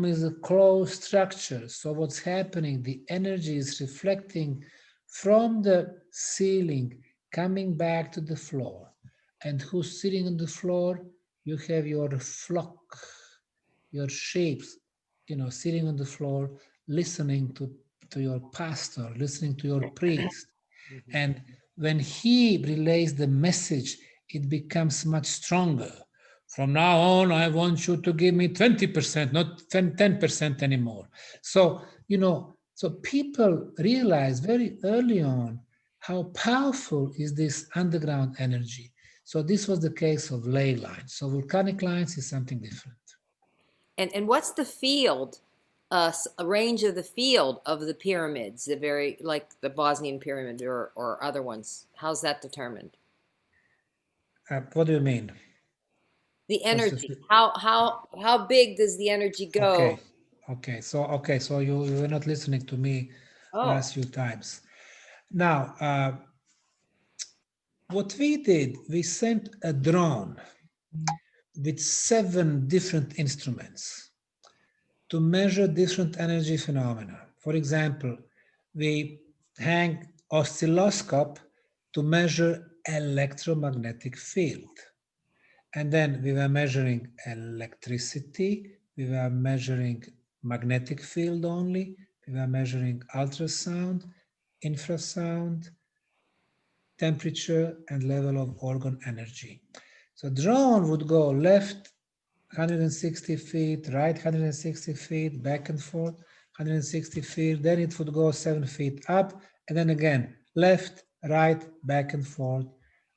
is a closed structure. So what's happening, the energy is reflecting from the ceiling, coming back to the floor. And who's sitting on the floor? You have your flock, your shapes, you know, sitting on the floor, listening to your pastor, listening to your priest. And when he relays the message, it becomes much stronger. From now on, I want you to give me 20%, not 10% anymore. So, you know, so people realize very early on how powerful is this underground energy. So this was the case of ley lines. So volcanic lines is something different. And what's the field, a range of the field of the pyramids, the very, like the Bosnian pyramid or other ones? How's that determined? What do you mean? The energy. How big does the energy go? Okay. So you were not listening to me last few times. Now, what we did, we sent a drone with 7 different instruments to measure different energy phenomena. For example, we hang oscilloscope to measure electromagnetic field. And then we were measuring electricity, we were measuring magnetic field only, we were measuring ultrasound, infrasound, temperature, and level of organ energy. So drone would go left 160 feet, right 160 feet, back and forth, 160 feet, then it would go 7 feet up, and then again, left, right, back and forth,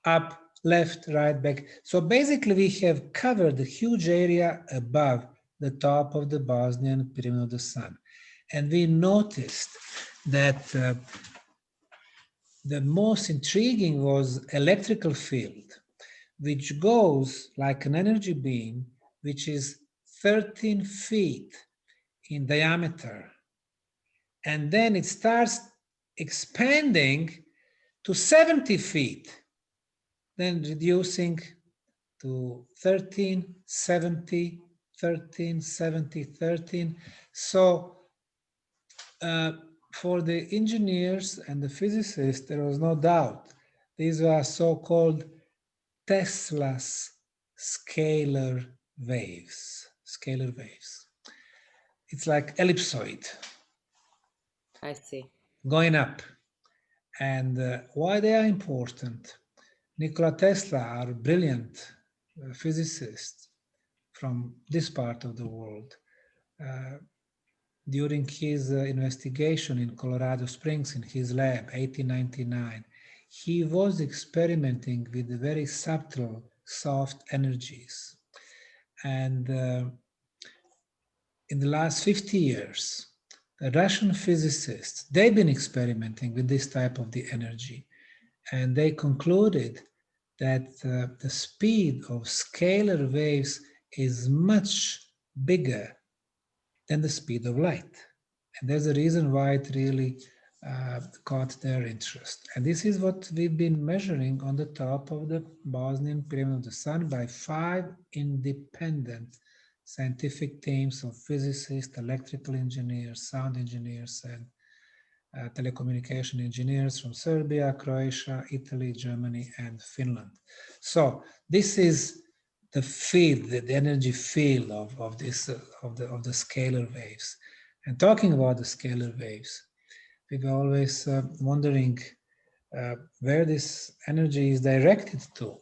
up, left, right, back. So basically we have covered a huge area above the top of the Bosnian Pyramid of the Sun. And we noticed that the most intriguing was electrical field, which goes like an energy beam, which is 13 feet in diameter. And then it starts expanding to 70 feet, then reducing to 13, 70, 13, 70, 13. So for the engineers and the physicists, there was no doubt. These were so-called Tesla's scalar waves. Scalar waves. It's like ellipsoid I see. going up. And why they are important? Nikola Tesla, our brilliant physicist from this part of the world, during his investigation in Colorado Springs in his lab, 1899, he was experimenting with very subtle, soft energies. And in the last 50 years, the Russian physicists, they've been experimenting with this type of the energy. And they concluded that the speed of scalar waves is much bigger than the speed of light. And there's a reason why it really caught their interest. And this is what we've been measuring on the top of the Bosnian Pyramid of the Sun by 5 independent scientific teams of physicists, electrical engineers, sound engineers, and telecommunication engineers from Serbia, Croatia, Italy, Germany, and Finland. So this is the field, the energy field of the scalar waves. And talking about the scalar waves, we were always wondering where this energy is directed to.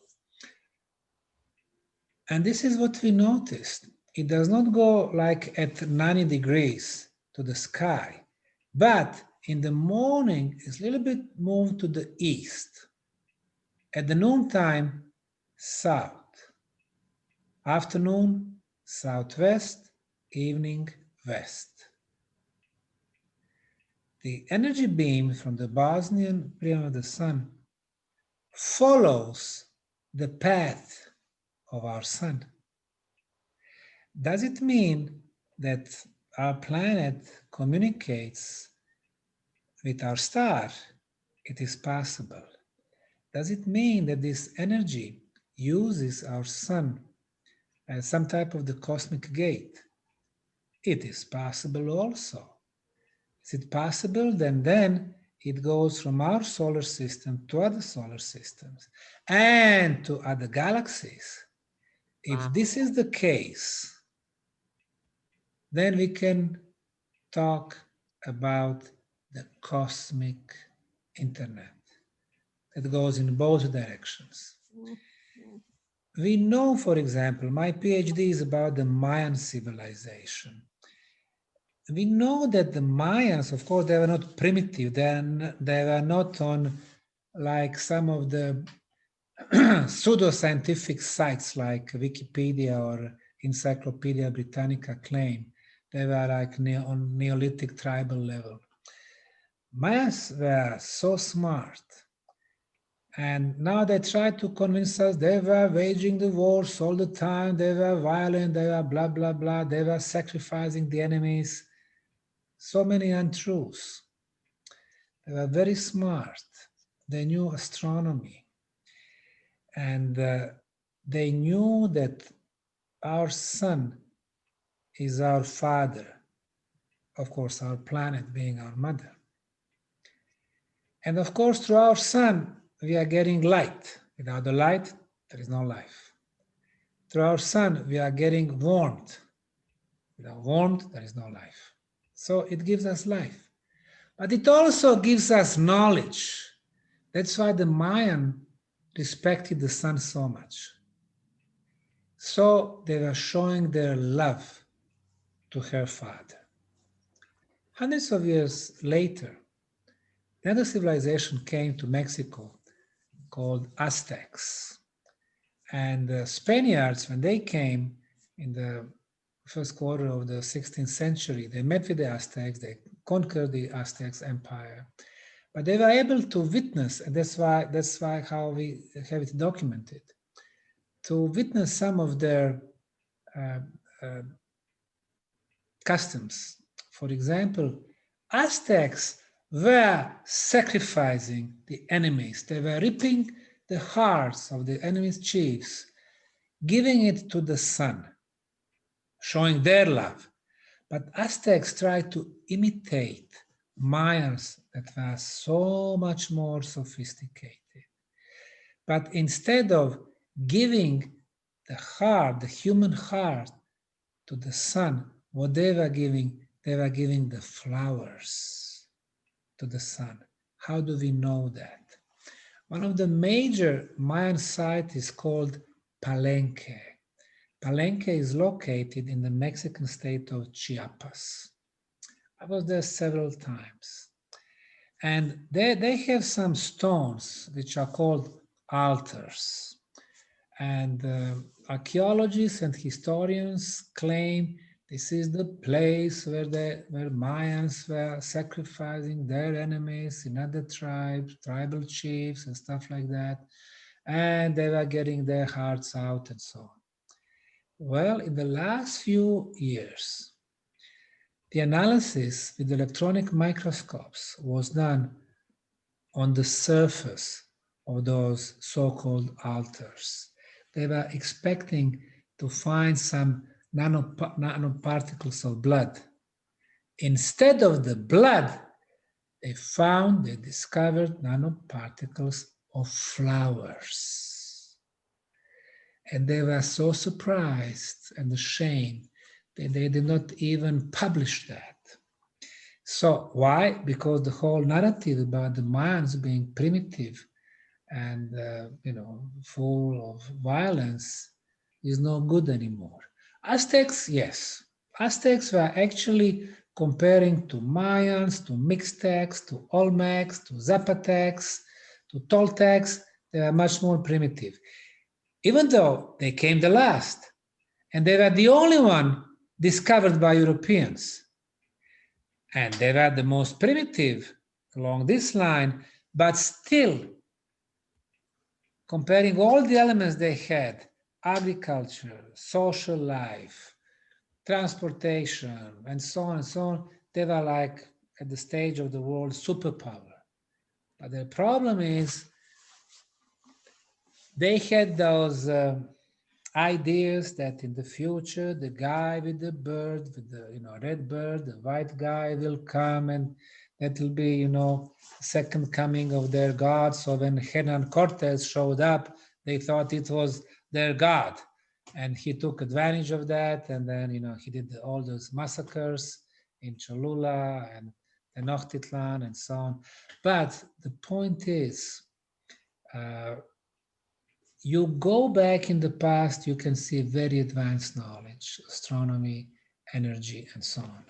And this is what we noticed. It does not go like at 90 degrees to the sky, but in the morning it's a little bit moved to the east. At the noontime, south. Afternoon, southwest. Evening, west. The energy beam from the Bosnian Pyramid of the Sun follows the path of our sun. Does it mean that our planet communicates with our star? It is possible. Does it mean that this energy uses our sun as some type of the cosmic gate? It is possible also. Is it possible? Then it goes from our solar system to other solar systems and to other galaxies. If this is the case, then we can talk about the cosmic internet that goes in both directions. We know, for example, my PhD is about the Mayan civilization. We know that the Mayans, of course, they were not primitive. They were not on like some of the pseudo-scientific sites like Wikipedia or Encyclopedia Britannica claim. They were like on Neolithic tribal level. Mayans were so smart. And now they try to convince us they were waging the wars all the time. They were violent. They were blah, blah, blah. They were sacrificing the enemies. So many untruths. They were very smart. They knew astronomy. And they knew that our sun is our father. Of course, our planet being our mother. And of course, through our sun, we are getting light. Without the light, there is no life. Through our sun, we are getting warmth. Without warmth, there is no life. So it gives us life. But it also gives us knowledge. That's why the Mayan respected the sun so much. So they were showing their love to her father. Hundreds of years later, another civilization came to Mexico called Aztecs. And the Spaniards, when they came in the first quarter of the 16th century, they met with the Aztecs, they conquered the Aztecs empire. But they were able to witness, and that's why how we have it documented, to witness some of their customs. For example, Aztecs were sacrificing the enemies. They were ripping the hearts of the enemy's chiefs giving it to the sun, showing their love. But Aztecs tried to imitate Mayans that were so much more sophisticated. But instead of giving the heart, the human heart, to the sun, what they were giving the flowers to the sun. How do we know that? One of the major Mayan sites is called Palenque. Palenque is located in the Mexican state of Chiapas. I was there several times. And they have some stones which are called altars. And archaeologists and historians claim this is the place where Mayans were sacrificing their enemies in other tribes, tribal chiefs and stuff like that. And they were getting their hearts out and so on. Well, in the last few years, the analysis with electronic microscopes was done on the surface of those so-called altars. They were expecting to find some nanoparticles of blood. Instead of the blood, they discovered nanoparticles of flowers. And they were so surprised and ashamed that they did not even publish that. So why? Because the whole narrative about the Mayans being primitive and full of violence is no good anymore. Aztecs, yes. Aztecs were actually comparing to Mayans, to Mixtecs, to Olmecs, to Zapotecs, to Toltecs. They were much more primitive. Even though they came the last, and they were the only one discovered by Europeans. And they were the most primitive along this line, but still, comparing all the elements they had, agriculture, social life, transportation, and so on, they were like at the stage of the world superpower. But the problem is they had those ideas that in the future, the guy with the bird, with the red bird, the white guy will come and that will be, the second coming of their god. So when Hernan Cortez showed up, they thought it was their god. And he took advantage of that. And then, he did all those massacres in Cholula and Tenochtitlan and so on. But the point is, you go back in the past, you can see very advanced knowledge, astronomy, energy, and so on.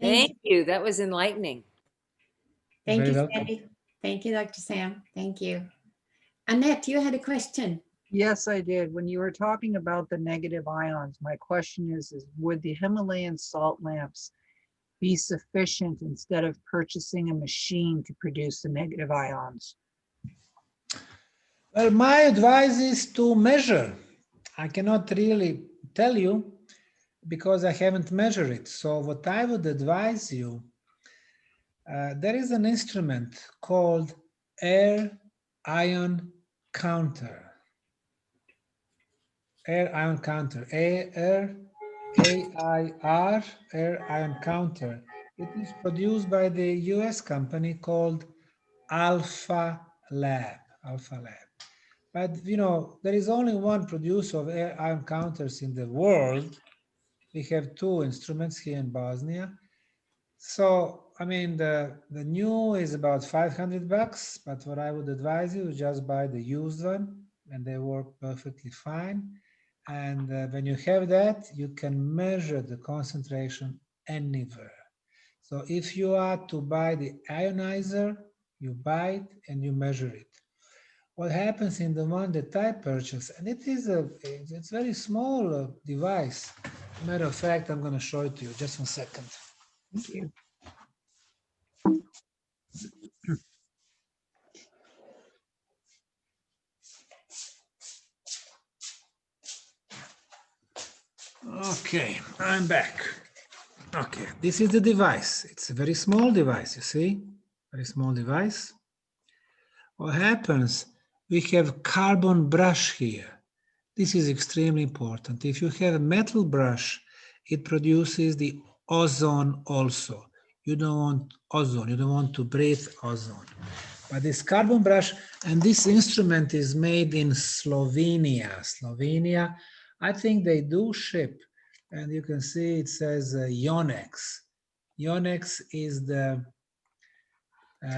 Thank you. That was enlightening. Thank Very you, welcome. Sandy. Thank you, Dr. Sam. Thank you. Annette, you had a question. Yes, I did. When you were talking about the negative ions, my question is would the Himalayan salt lamps be sufficient instead of purchasing a machine to produce the negative ions? Well, my advice is to measure. I cannot really tell you because I haven't measured it. So what I would advise you, there is an instrument called air ion counter. Air ion counter, AIR, air ion counter. It is produced by the US company called Alpha Lab. But there is only one producer of air ion counters in the world. We have two instruments here in Bosnia. So, I mean, the new is about $500, but what I would advise you is just buy the used one, and they work perfectly fine. And when you have that, you can measure the concentration anywhere. So if you are to buy the ionizer, you buy it and you measure it. What happens in the one that I purchased, and it's a very small device. Matter of fact, I'm going to show it to you. Just 1 second. Thank you. Okay, I'm back. Okay, this is the device. It's a very small device, you see? Very small device. What happens We have carbon brush here. This is extremely important. If you have a metal brush, it produces the ozone also. You don't want ozone, you don't want to breathe ozone. But this carbon brush, and this instrument is made in Slovenia. Slovenia, I think they do ship, and you can see it says Yonex. Yonex is the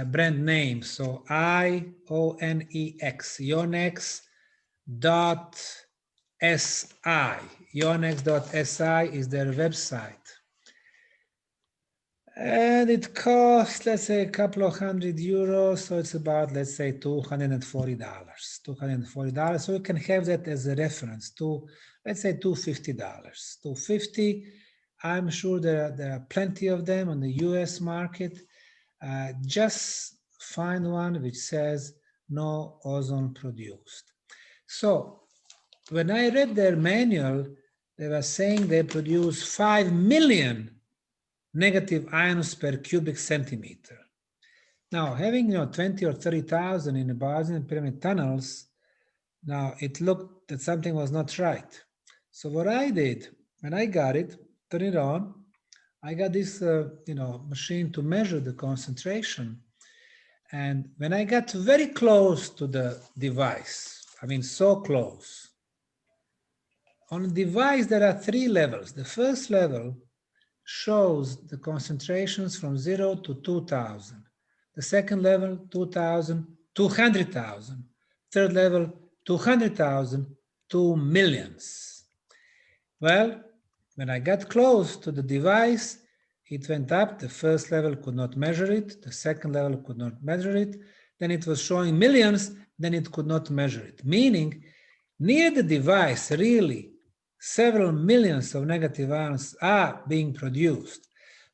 brand name, so IONEX, Yonex.si. Yonex.si is their website. And it costs, let's say, a couple of €100, so it's about, let's say, $240. $240, so you can have that as a reference to, let's say, $250. $250, I'm sure there are plenty of them on the US market. Just find one which says no ozone produced. So when I read their manual, they were saying they produce 5 million negative ions per cubic centimeter. Now, having 20 or 30,000 in the Bosnian pyramid tunnels, now it looked that something was not right. So what I did, when I got it, turn it on, I got this machine to measure the concentration. And when I got very close to the device, I mean so close, on the device there are 3 levels. The first level shows the concentrations from 0 to 2,000. The second level, 2,000, 200,000. Third level, 200,000 to millions. Well, when I got close to the device, it went up. The first level could not measure it. The second level could not measure it. Then it was showing millions. Then it could not measure it. Meaning, near the device, really, several millions of negative ions are being produced.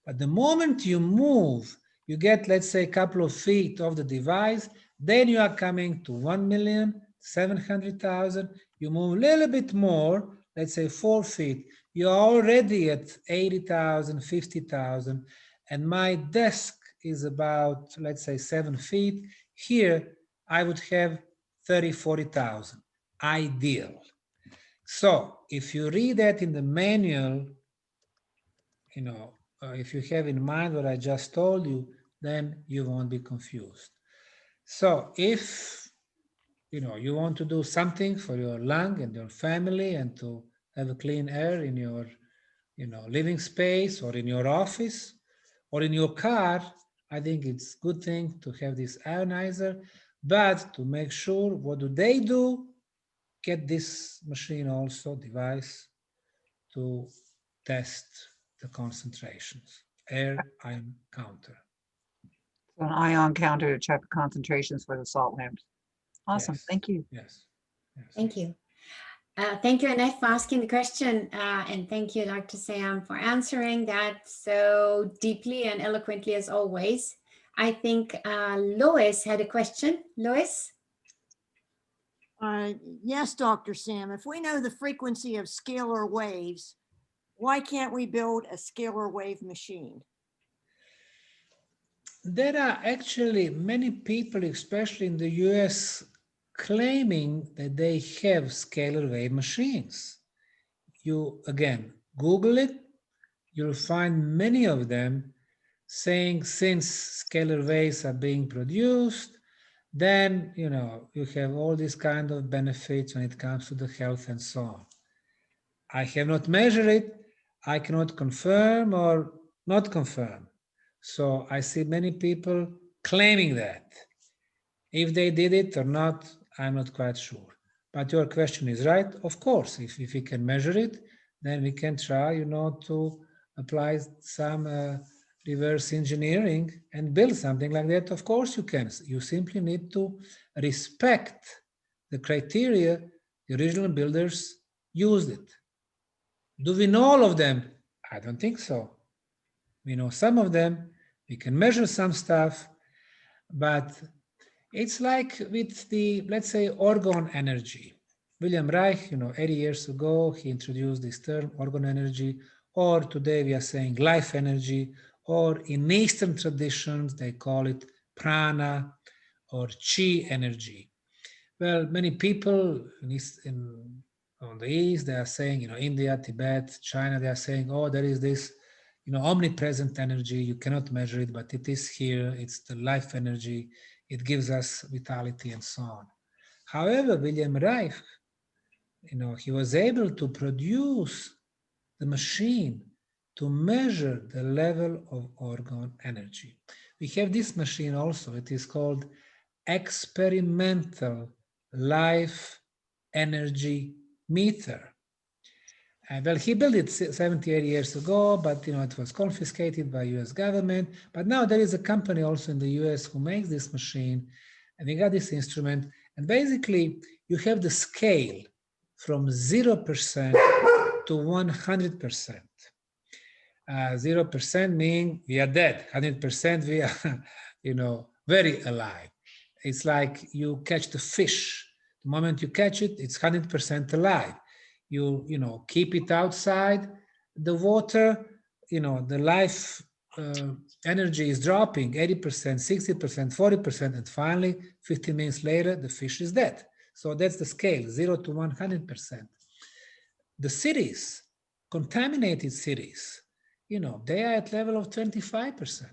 But the moment you move, you get, let's say, a couple of feet of the device, then you are coming to 1,700,000. You move a little bit more, let's say 4 feet, you're already at 80,000, 50,000. And my desk is about, let's say, 7 feet. Here, I would have 30, 40,000. Ideal. So if you read that in the manual, if you have in mind what I just told you, then you won't be confused. So if you want to do something for your lung and your family and to have a clean air in your living space or in your office or in your car, I think it's a good thing to have this ionizer. But to make sure, what do? Get this machine also, device, to test the concentrations, air ion counter. An ion counter to check the concentrations for the salt lamps. Awesome, Yes. thank you. Yes. Thank you. Thank you, Annette, for asking the question. And thank you, Dr. Sam, for answering that so deeply and eloquently as always. I think Lois had a question. Lois? Yes, Dr. Sam, if we know the frequency of scalar waves, why can't we build a scalar wave machine? There are actually many people, especially in the US, claiming that they have scalar wave machines. You, again, Google it, you'll find many of them saying since scalar waves are being produced, then you have all these kind of benefits when it comes to the health and so on. I have not measured it. I cannot confirm or not confirm. So I see many people claiming that. If they did it or not, I'm not quite sure. But your question is right. Of course, if we can measure it, then we can try, to apply some reverse engineering and build something like that. Of course you can. You simply need to respect the criteria the original builders used it. Do we know all of them? I don't think so. We know some of them. We can measure some stuff, but it's like with the, let's say, orgone energy. William Reich, 80 years ago, he introduced this term, orgone energy, or today we are saying life energy, or in Eastern traditions, they call it prana or chi energy. Well, many people on the East, they are saying, India, Tibet, China, they are saying, oh, there is this, omnipresent energy. You cannot measure it, but it is here. It's the life energy. It gives us vitality and so on. However, William Reich, he was able to produce the machine to measure the level of organ energy. We have this machine also. It is called experimental life energy meter. Well, he built it 78 years ago, but it was confiscated by US government. But now there is a company also in the US who makes this machine, and we got this instrument. And basically, you have the scale from 0% to 100%. 0% meaning we are dead. 100% we are, very alive. It's like you catch the fish. The moment you catch it, it's 100% alive. You keep it outside the water, the life energy is dropping 80%, 60%, 40%, and finally 15 minutes later, the fish is dead. So that's the scale, 0 to 100%. The cities, contaminated cities, they are at level of 25%.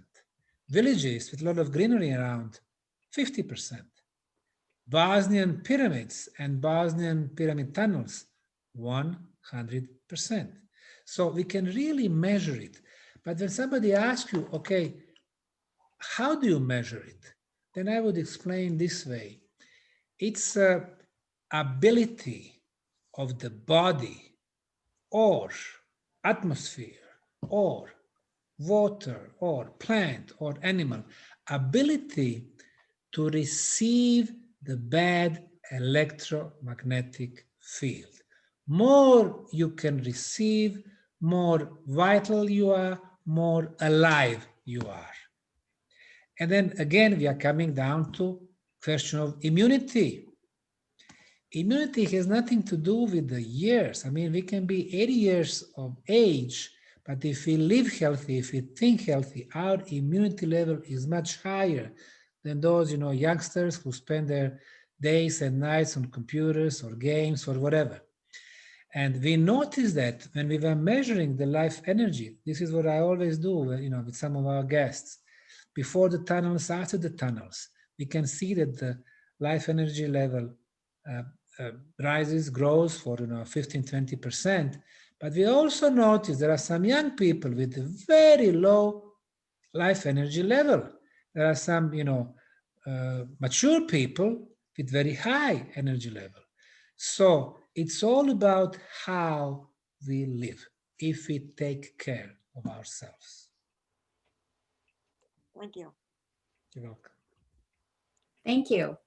Villages with a lot of greenery around, 50%. Bosnian pyramids and Bosnian pyramid tunnels, 100%. So we can really measure it. But when somebody asks you, okay, how do you measure it? Then I would explain this way. It's an ability of the body or atmosphere or water or plant or animal ability to receive the bad electromagnetic field. More you can receive, more vital you are, more alive you are. And then again, we are coming down to question of immunity. Immunity has nothing to do with the years. I mean, we can be 80 years of age, but if we live healthy, if we think healthy, our immunity level is much higher than those, youngsters who spend their days and nights on computers or games or whatever. And we noticed that when we were measuring the life energy, this is what I always do, with some of our guests. Before the tunnels, after the tunnels, we can see that the life energy level rises, grows for 15, 20%. But we also notice there are some young people with a very low life energy level. There are some, mature people with very high energy level. So it's all about how we live, if we take care of ourselves. Thank you. You're welcome. Thank you.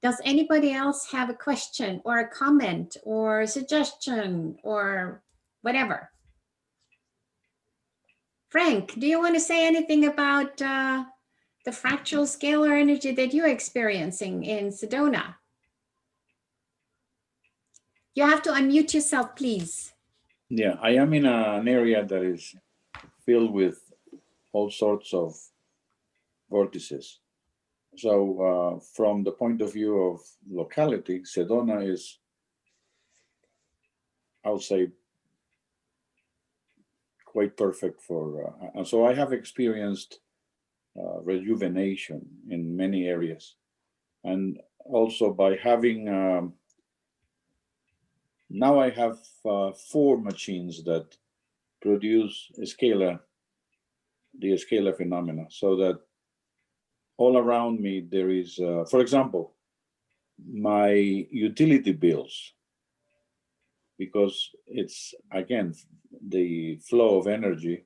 Does anybody else have a question or a comment or a suggestion or whatever? Frank, do you want to say anything about the fractal scalar energy that you're experiencing in Sedona? You have to unmute yourself, please. Yeah, I am in an area that is filled with all sorts of vortices. So from the point of view of locality, Sedona is, I would say, quite perfect for, and so I have experienced rejuvenation in many areas. And also by having, now I have 4 machines that produce the scalar phenomena, so that all around me there is, for example, my utility bills, because it's, again, the flow of energy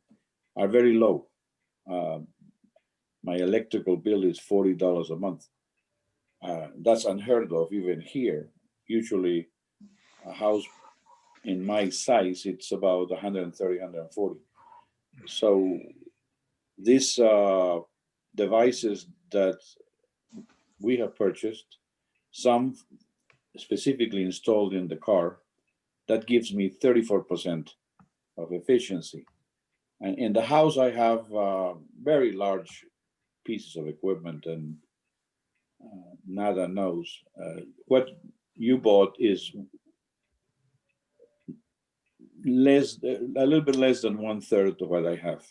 are very low. My electrical bill is $40 a month. That's unheard of even here. Usually a house in my size, it's about 130, 140. So these devices that we have purchased, some specifically installed in the car, that gives me 34% of efficiency. And in the house, I have very large pieces of equipment, and Nada knows. What you bought is a little bit less than 1/3 of what I have.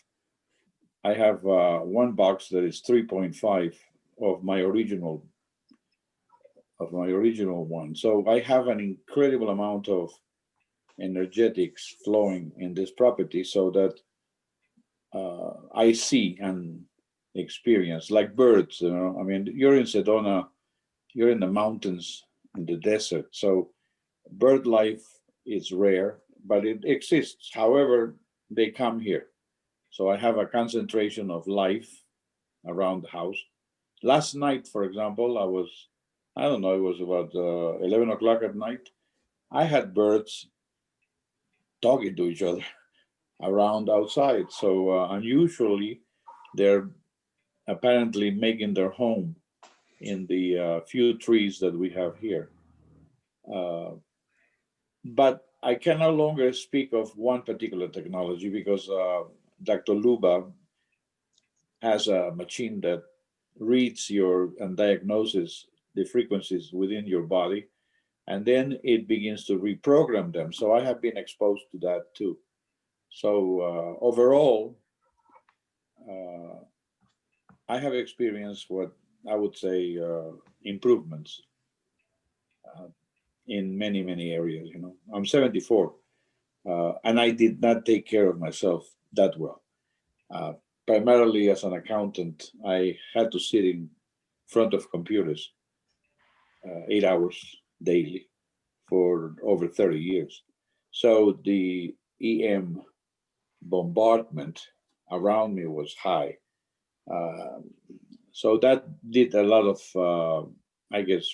I have one box that is 3.5 of my original one. So I have an incredible amount of energetics flowing in this property, so that I see and experience like birds. You know, I mean, you're in Sedona, you're in the mountains, in the desert, so bird life is rare, but it exists. However, they come here. So I have a concentration of life around the house. Last night, for example, I don't know, it was about 11 o'clock at night. I had birds talking to each other around outside. So unusually, they're apparently making their home in the few trees that we have here. But I can no longer speak of one particular technology because Dr. Luba has a machine that reads your and diagnoses the frequencies within your body, and then it begins to reprogram them. So I have been exposed to that too. So overall, I have experienced what I would say improvements in many, many areas. You know, I'm 74, and I did not take care of myself that well. Primarily as an accountant, I had to sit in front of computers 8 hours daily for over 30 years. So the EM bombardment around me was high. So that did a lot of, I guess,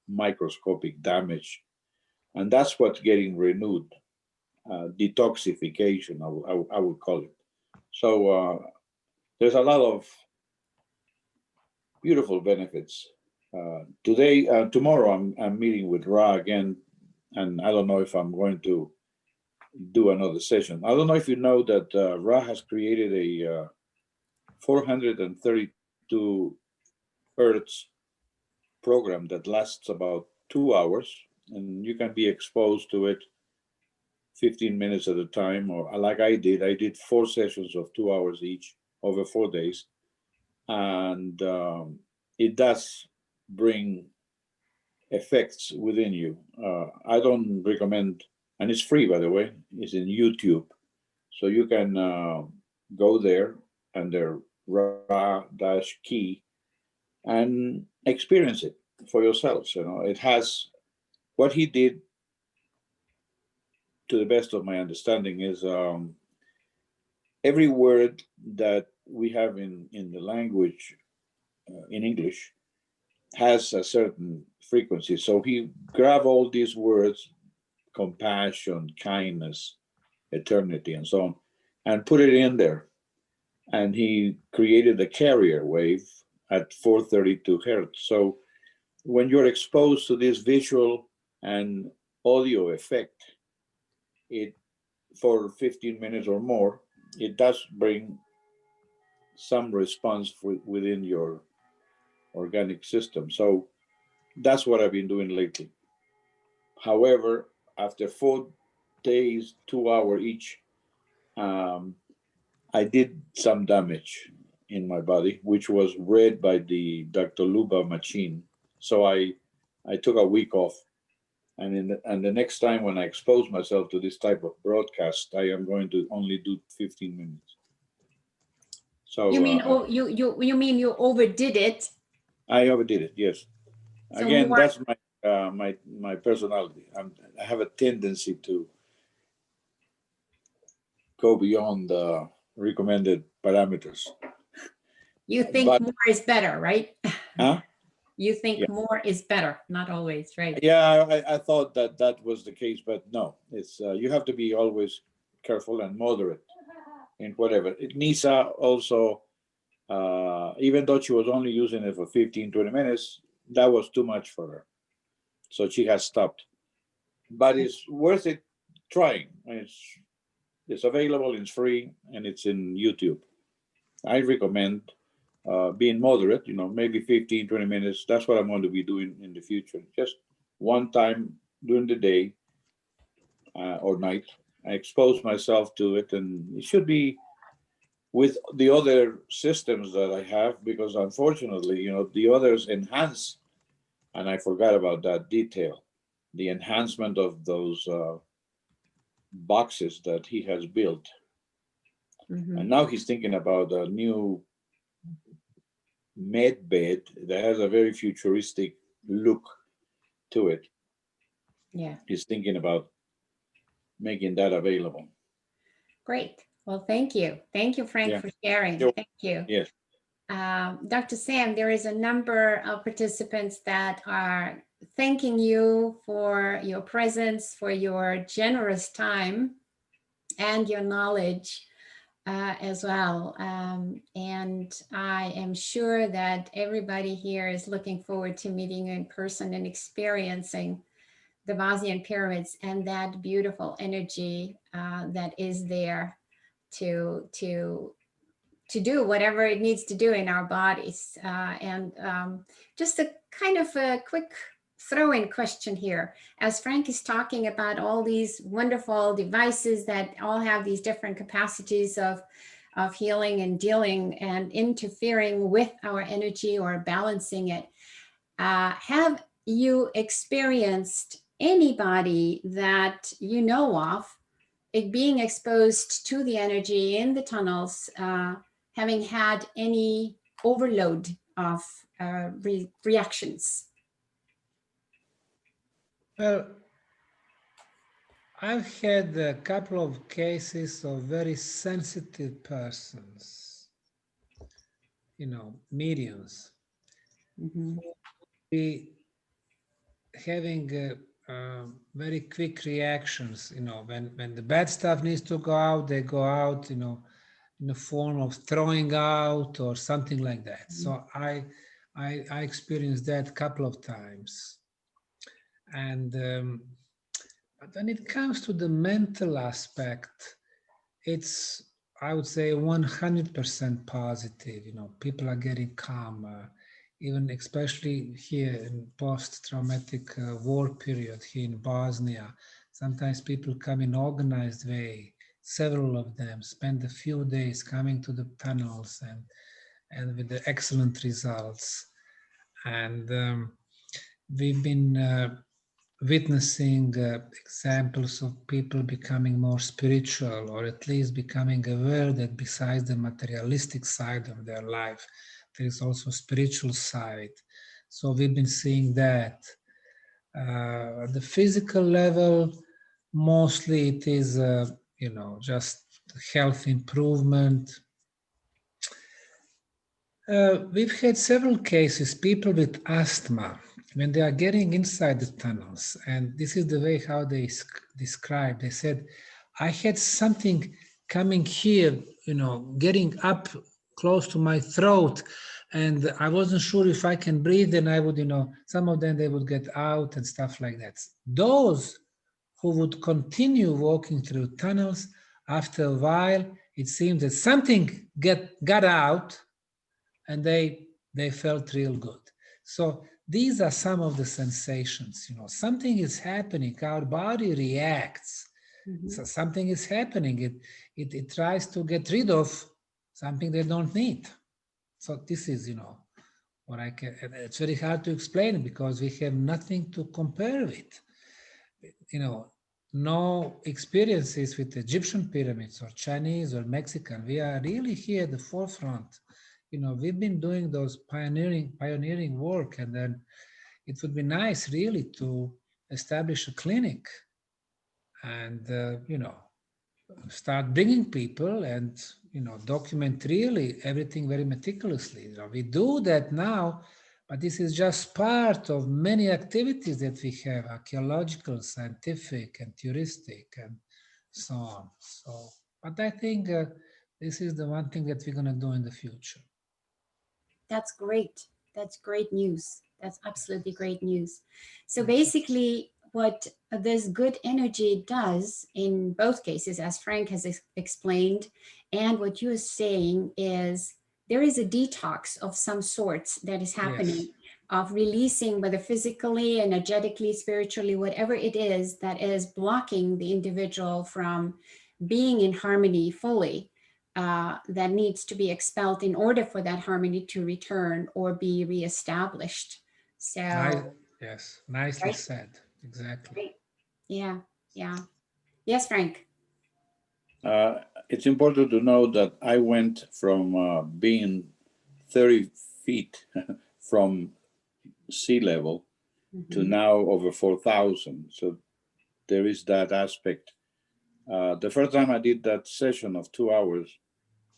microscopic damage. And that's what's getting renewed, detoxification, I would call it. So there's a lot of beautiful benefits. Tomorrow, I'm meeting with Ra again, and I don't know if I'm going to do another session. I don't know if you know that Ra has created a 432 hertz program that lasts about 2 hours, and you can be exposed to it 15 minutes at a time, or like I did 4 sessions of 2 hours each over 4 days. And it does bring effects within you. I don't recommend, and it's free, by the way, it's in YouTube. So you can go there under Ra-Key and experience it for yourselves. You know, it has what he did, to the best of my understanding, is every word that we have in the language in English has a certain frequency. So he grabbed all these words, compassion, kindness, eternity, and so on, and put it in there. And he created a carrier wave at 432 hertz. So when you're exposed to this visual and audio effect, it for 15 minutes or more, it does bring some response within your organic system. So that's what I've been doing lately. However, after 4 days, 2 hours each, I did some damage in my body, which was read by the Dr. Luba machine. So I took a week off, and the next time when I expose myself to this type of broadcast, I am going to only do 15 minutes. So You mean you mean you overdid it? I overdid it, yes. So Again, more- that's my personality. I have a tendency to go beyond the recommended parameters. You think But- more is better, right? Huh? You think Yeah. more is better, not always, right? Yeah, I thought that was the case, but no, it's you have to be always careful and moderate in whatever. Nisa also, even though she was only using it for 15, 20 minutes, that was too much for her. So she has stopped. But it's worth it trying. It's available, it's free, and it's in YouTube. I recommend being moderate, maybe 15, 20 minutes. That's what I'm going to be doing in the future. Just one time during the day or night. I expose myself to it, and it should be with the other systems that I have, because unfortunately, the others enhance, and I forgot about that detail, the enhancement of those boxes that he has built. Mhm. And now he's thinking about a new med bed that has a very futuristic look to it. Yeah, He's thinking about making that available. great. Well, thank you. Thank you, Frank, Yeah. for sharing. Yep. Thank you. Yes. Dr. Sam, there is a number of participants that are thanking you for your presence, for your generous time and your knowledge as well. And I am sure that everybody here is looking forward to meeting you in person and experiencing the Bosnian pyramids and that beautiful energy that is there to do whatever it needs to do in our bodies. And just a kind of a quick throw-in question here. As Frank is talking about all these wonderful devices that all have these different capacities of healing and dealing and interfering with our energy or balancing it, have you experienced anybody that you know of being exposed to the energy in the tunnels, having had any overload of reactions? Well, I've had a couple of cases of very sensitive persons, mediums, Mhm. be having very quick reactions. When the bad stuff needs to go out, they go out, in the form of throwing out or something like that. So I experienced that a couple of times. And but when it comes to the mental aspect, it's, I would say, 100% positive. People are getting calmer, even especially here in post-traumatic war period here in Bosnia. Sometimes people come in organized way. Several of them spend a few days coming to the tunnels and with the excellent results. And we've been witnessing examples of people becoming more spiritual, or at least becoming aware that besides the materialistic side of their life, there is also a spiritual side. So we've been seeing that. At the physical level, mostly it is, just health improvement. We've had several cases, people with asthma, when they are getting inside the tunnels, and this is the way how they describe. They said, I had something coming here, getting up close to my throat, and I wasn't sure if I can breathe, and I would, some of them, they would get out and stuff like that. Those who would continue walking through tunnels, after a while, it seemed that something got out, and they felt real good. So these are some of the sensations. Something is happening. Our body reacts. So something is happening. It tries to get rid of something they don't need. So this is, what I can. It's very hard to explain because we have nothing to compare with. No experiences with Egyptian pyramids or Chinese or Mexican. We are really here at the forefront. We've been doing those pioneering work, and then it would be nice really to establish a clinic and, start bringing people and, document really everything very meticulously. We do that now, but this is just part of many activities that we have, archaeological, scientific, and touristic, and so on. So, but I think this is the one thing that we're going to do in the future. That's great. That's great news. That's absolutely great news. So basically, what this good energy does in both cases, as Frank has explained, and what you're saying is there is a detox of some sorts that is happening, of releasing, whether physically, energetically, spiritually, whatever it is that is blocking the individual from being in harmony fully, that needs to be expelled in order for that harmony to return or be reestablished. So, Yes, nicely right? said. Exactly. Right. Yeah, yeah. Yes, Frank. It's important to know that I went from being 30 feet from sea level to Mhm. now over 4,000. So there is that aspect. The first time I did that session of 2 hours,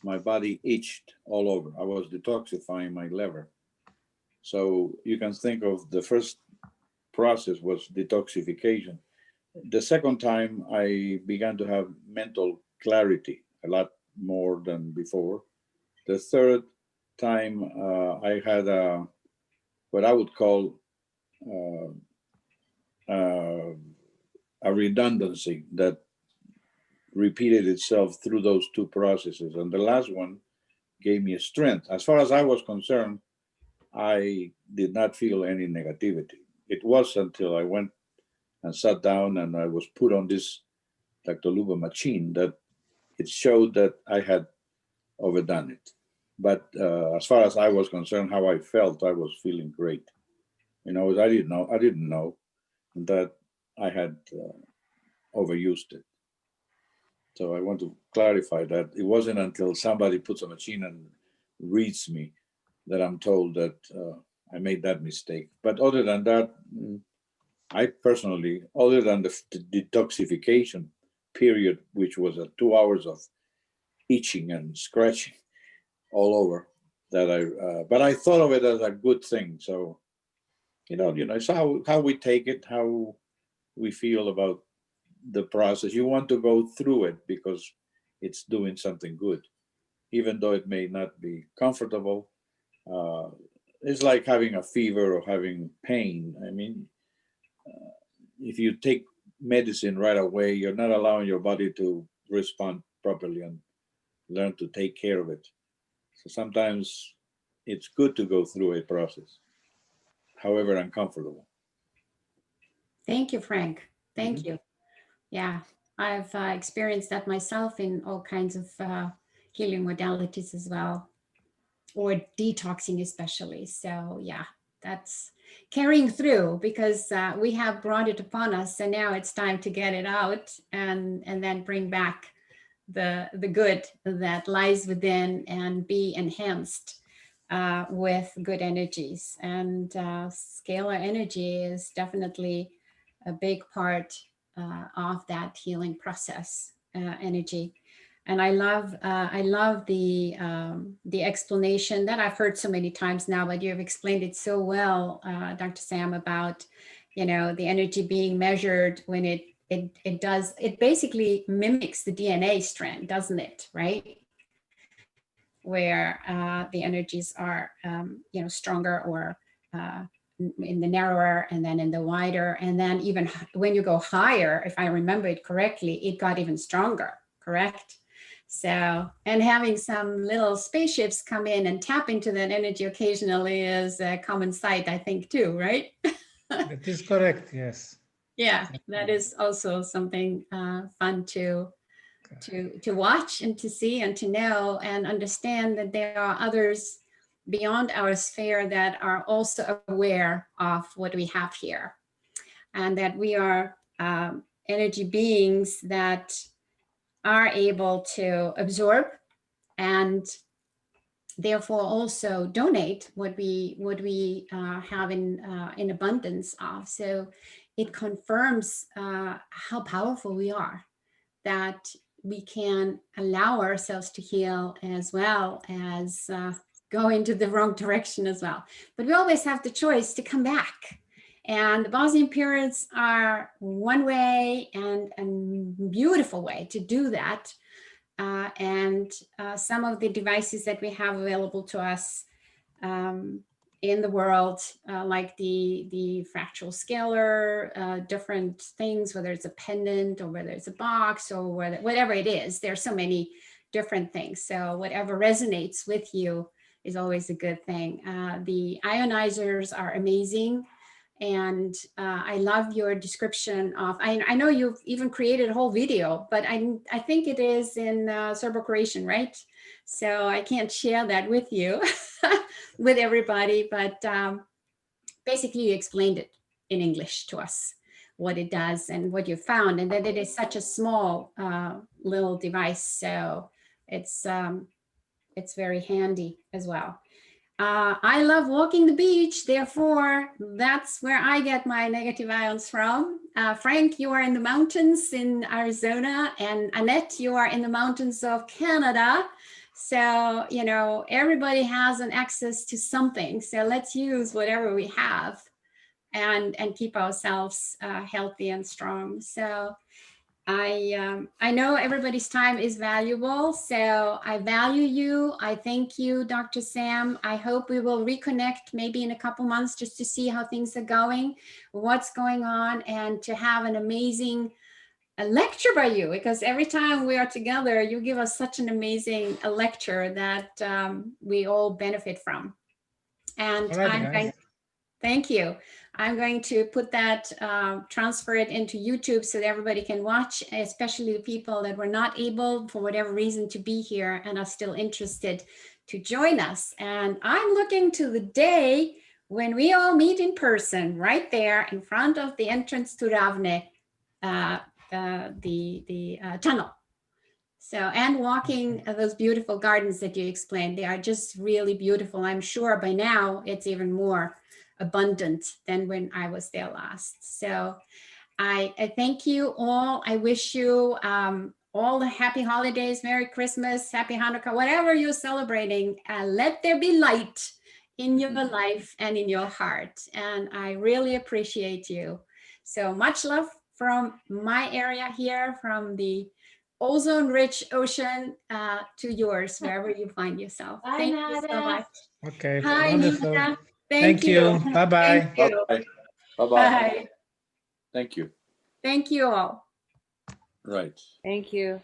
my body itched all over. I was detoxifying my liver. So you can think of the first process was detoxification. The second time I began to have mental clarity a lot more than before. The third time I had what I would call uh, uh, a redundancy that repeated itself through those two processes. And the last one gave me a strength. As far as I was concerned, I did not feel any negativity. It was until I went and sat down and I was put on this Dr. Luba machine that it showed that I had overdone it. But as far as I was concerned, how I felt, I was feeling great. You know, I didn't know that I had overused it. So I want to clarify that it wasn't until somebody puts a machine and reads me that I'm told that I made that mistake. But other than that, I personally, other than the detoxification period, which was 2 hours of itching and scratching all over, but I thought of it as a good thing. So, it's how we take it, how we feel about the process. You want to go through it because it's doing something good, even though it may not be comfortable. Uh, it's like having a fever or having pain. I mean, if you take medicine right away, you're not allowing your body to respond properly and learn to take care of it. So sometimes it's good to go through a process, however uncomfortable. Thank you, Frank. Thank Mhm. you. Yeah, I've experienced that myself in all kinds of healing modalities as well, or detoxing especially. So yeah, that's carrying through because we have brought it upon us, and now it's time to get it out and then bring back the good that lies within and be enhanced with good energies. And scalar energy is definitely a big part of that healing process energy. And I love the explanation that I've heard so many times now, but you have explained it so well, Dr. Sam, about the energy being measured when it basically mimics the DNA strand, doesn't it? Right, where the energies are stronger or in the narrower and then in the wider, and then even when you go higher, if I remember it correctly, it got even stronger. Correct. So, and having some little spaceships come in and tap into that energy occasionally is a common sight, I think, too, right? That is correct. Yes. Yeah, that is also something fun to watch and to see and to know and understand that there are others beyond our sphere that are also aware of what we have here, and that we are energy beings that are able to absorb and therefore also donate what we have in abundance of. So it confirms how powerful we are, that we can allow ourselves to heal as well as go into the wrong direction as well. But we always have the choice to come back. And the Bosnian periods are one way and a beautiful way to do that. And some of the devices that we have available to us in the world, like the fractal scalar, different things, whether it's a pendant or whether it's a box or whatever it is, there's so many different things. So whatever resonates with you, is always a good thing. The ionizers are amazing. And I love your description of, I know you've even created a whole video, but I think it is in Serbo-Croatian, right? So I can't share that with you, with everybody, but basically you explained it in English to us, what it does and what you found, and that it is such a small little device. So it's very handy as well. I love walking the beach, therefore that's where I get my negative ions from. Frank, you are in the mountains in Arizona, and Annette, you are in the mountains of Canada. So, you know, everybody has an access to something. So let's use whatever we have and keep ourselves healthy and strong. So I know everybody's time is valuable, so I value you. I thank you, Dr. Sam. I hope we will reconnect maybe in a couple months just to see how things are going, what's going on, and to have an amazing lecture by you, because every time we are together, you give us such an amazing lecture that we all benefit from. And All right, guys. thank you. I'm going to put that, transfer it into YouTube so that everybody can watch, especially the people that were not able for whatever reason to be here and are still interested to join us. And I'm looking to the day when we all meet in person right there in front of the entrance to Ravne, the tunnel. So, and walking those beautiful gardens that you explained, they are just really beautiful. I'm sure by now it's even more abundant than when I was there last. So I thank you all. I wish you all the happy holidays, Merry Christmas, Happy Hanukkah, whatever you're celebrating. Let there be light in your life and in your heart. And I really appreciate you. So much love from my area here, from the ozone-rich ocean to yours, wherever you find yourself. Bye, Thank you so Nada. much. Okay, Hi, wonderful. Nina. Thank you. Bye-bye. Thank you. Bye-bye. Bye-bye. Bye. Thank you. Thank you all. Right. Thank you.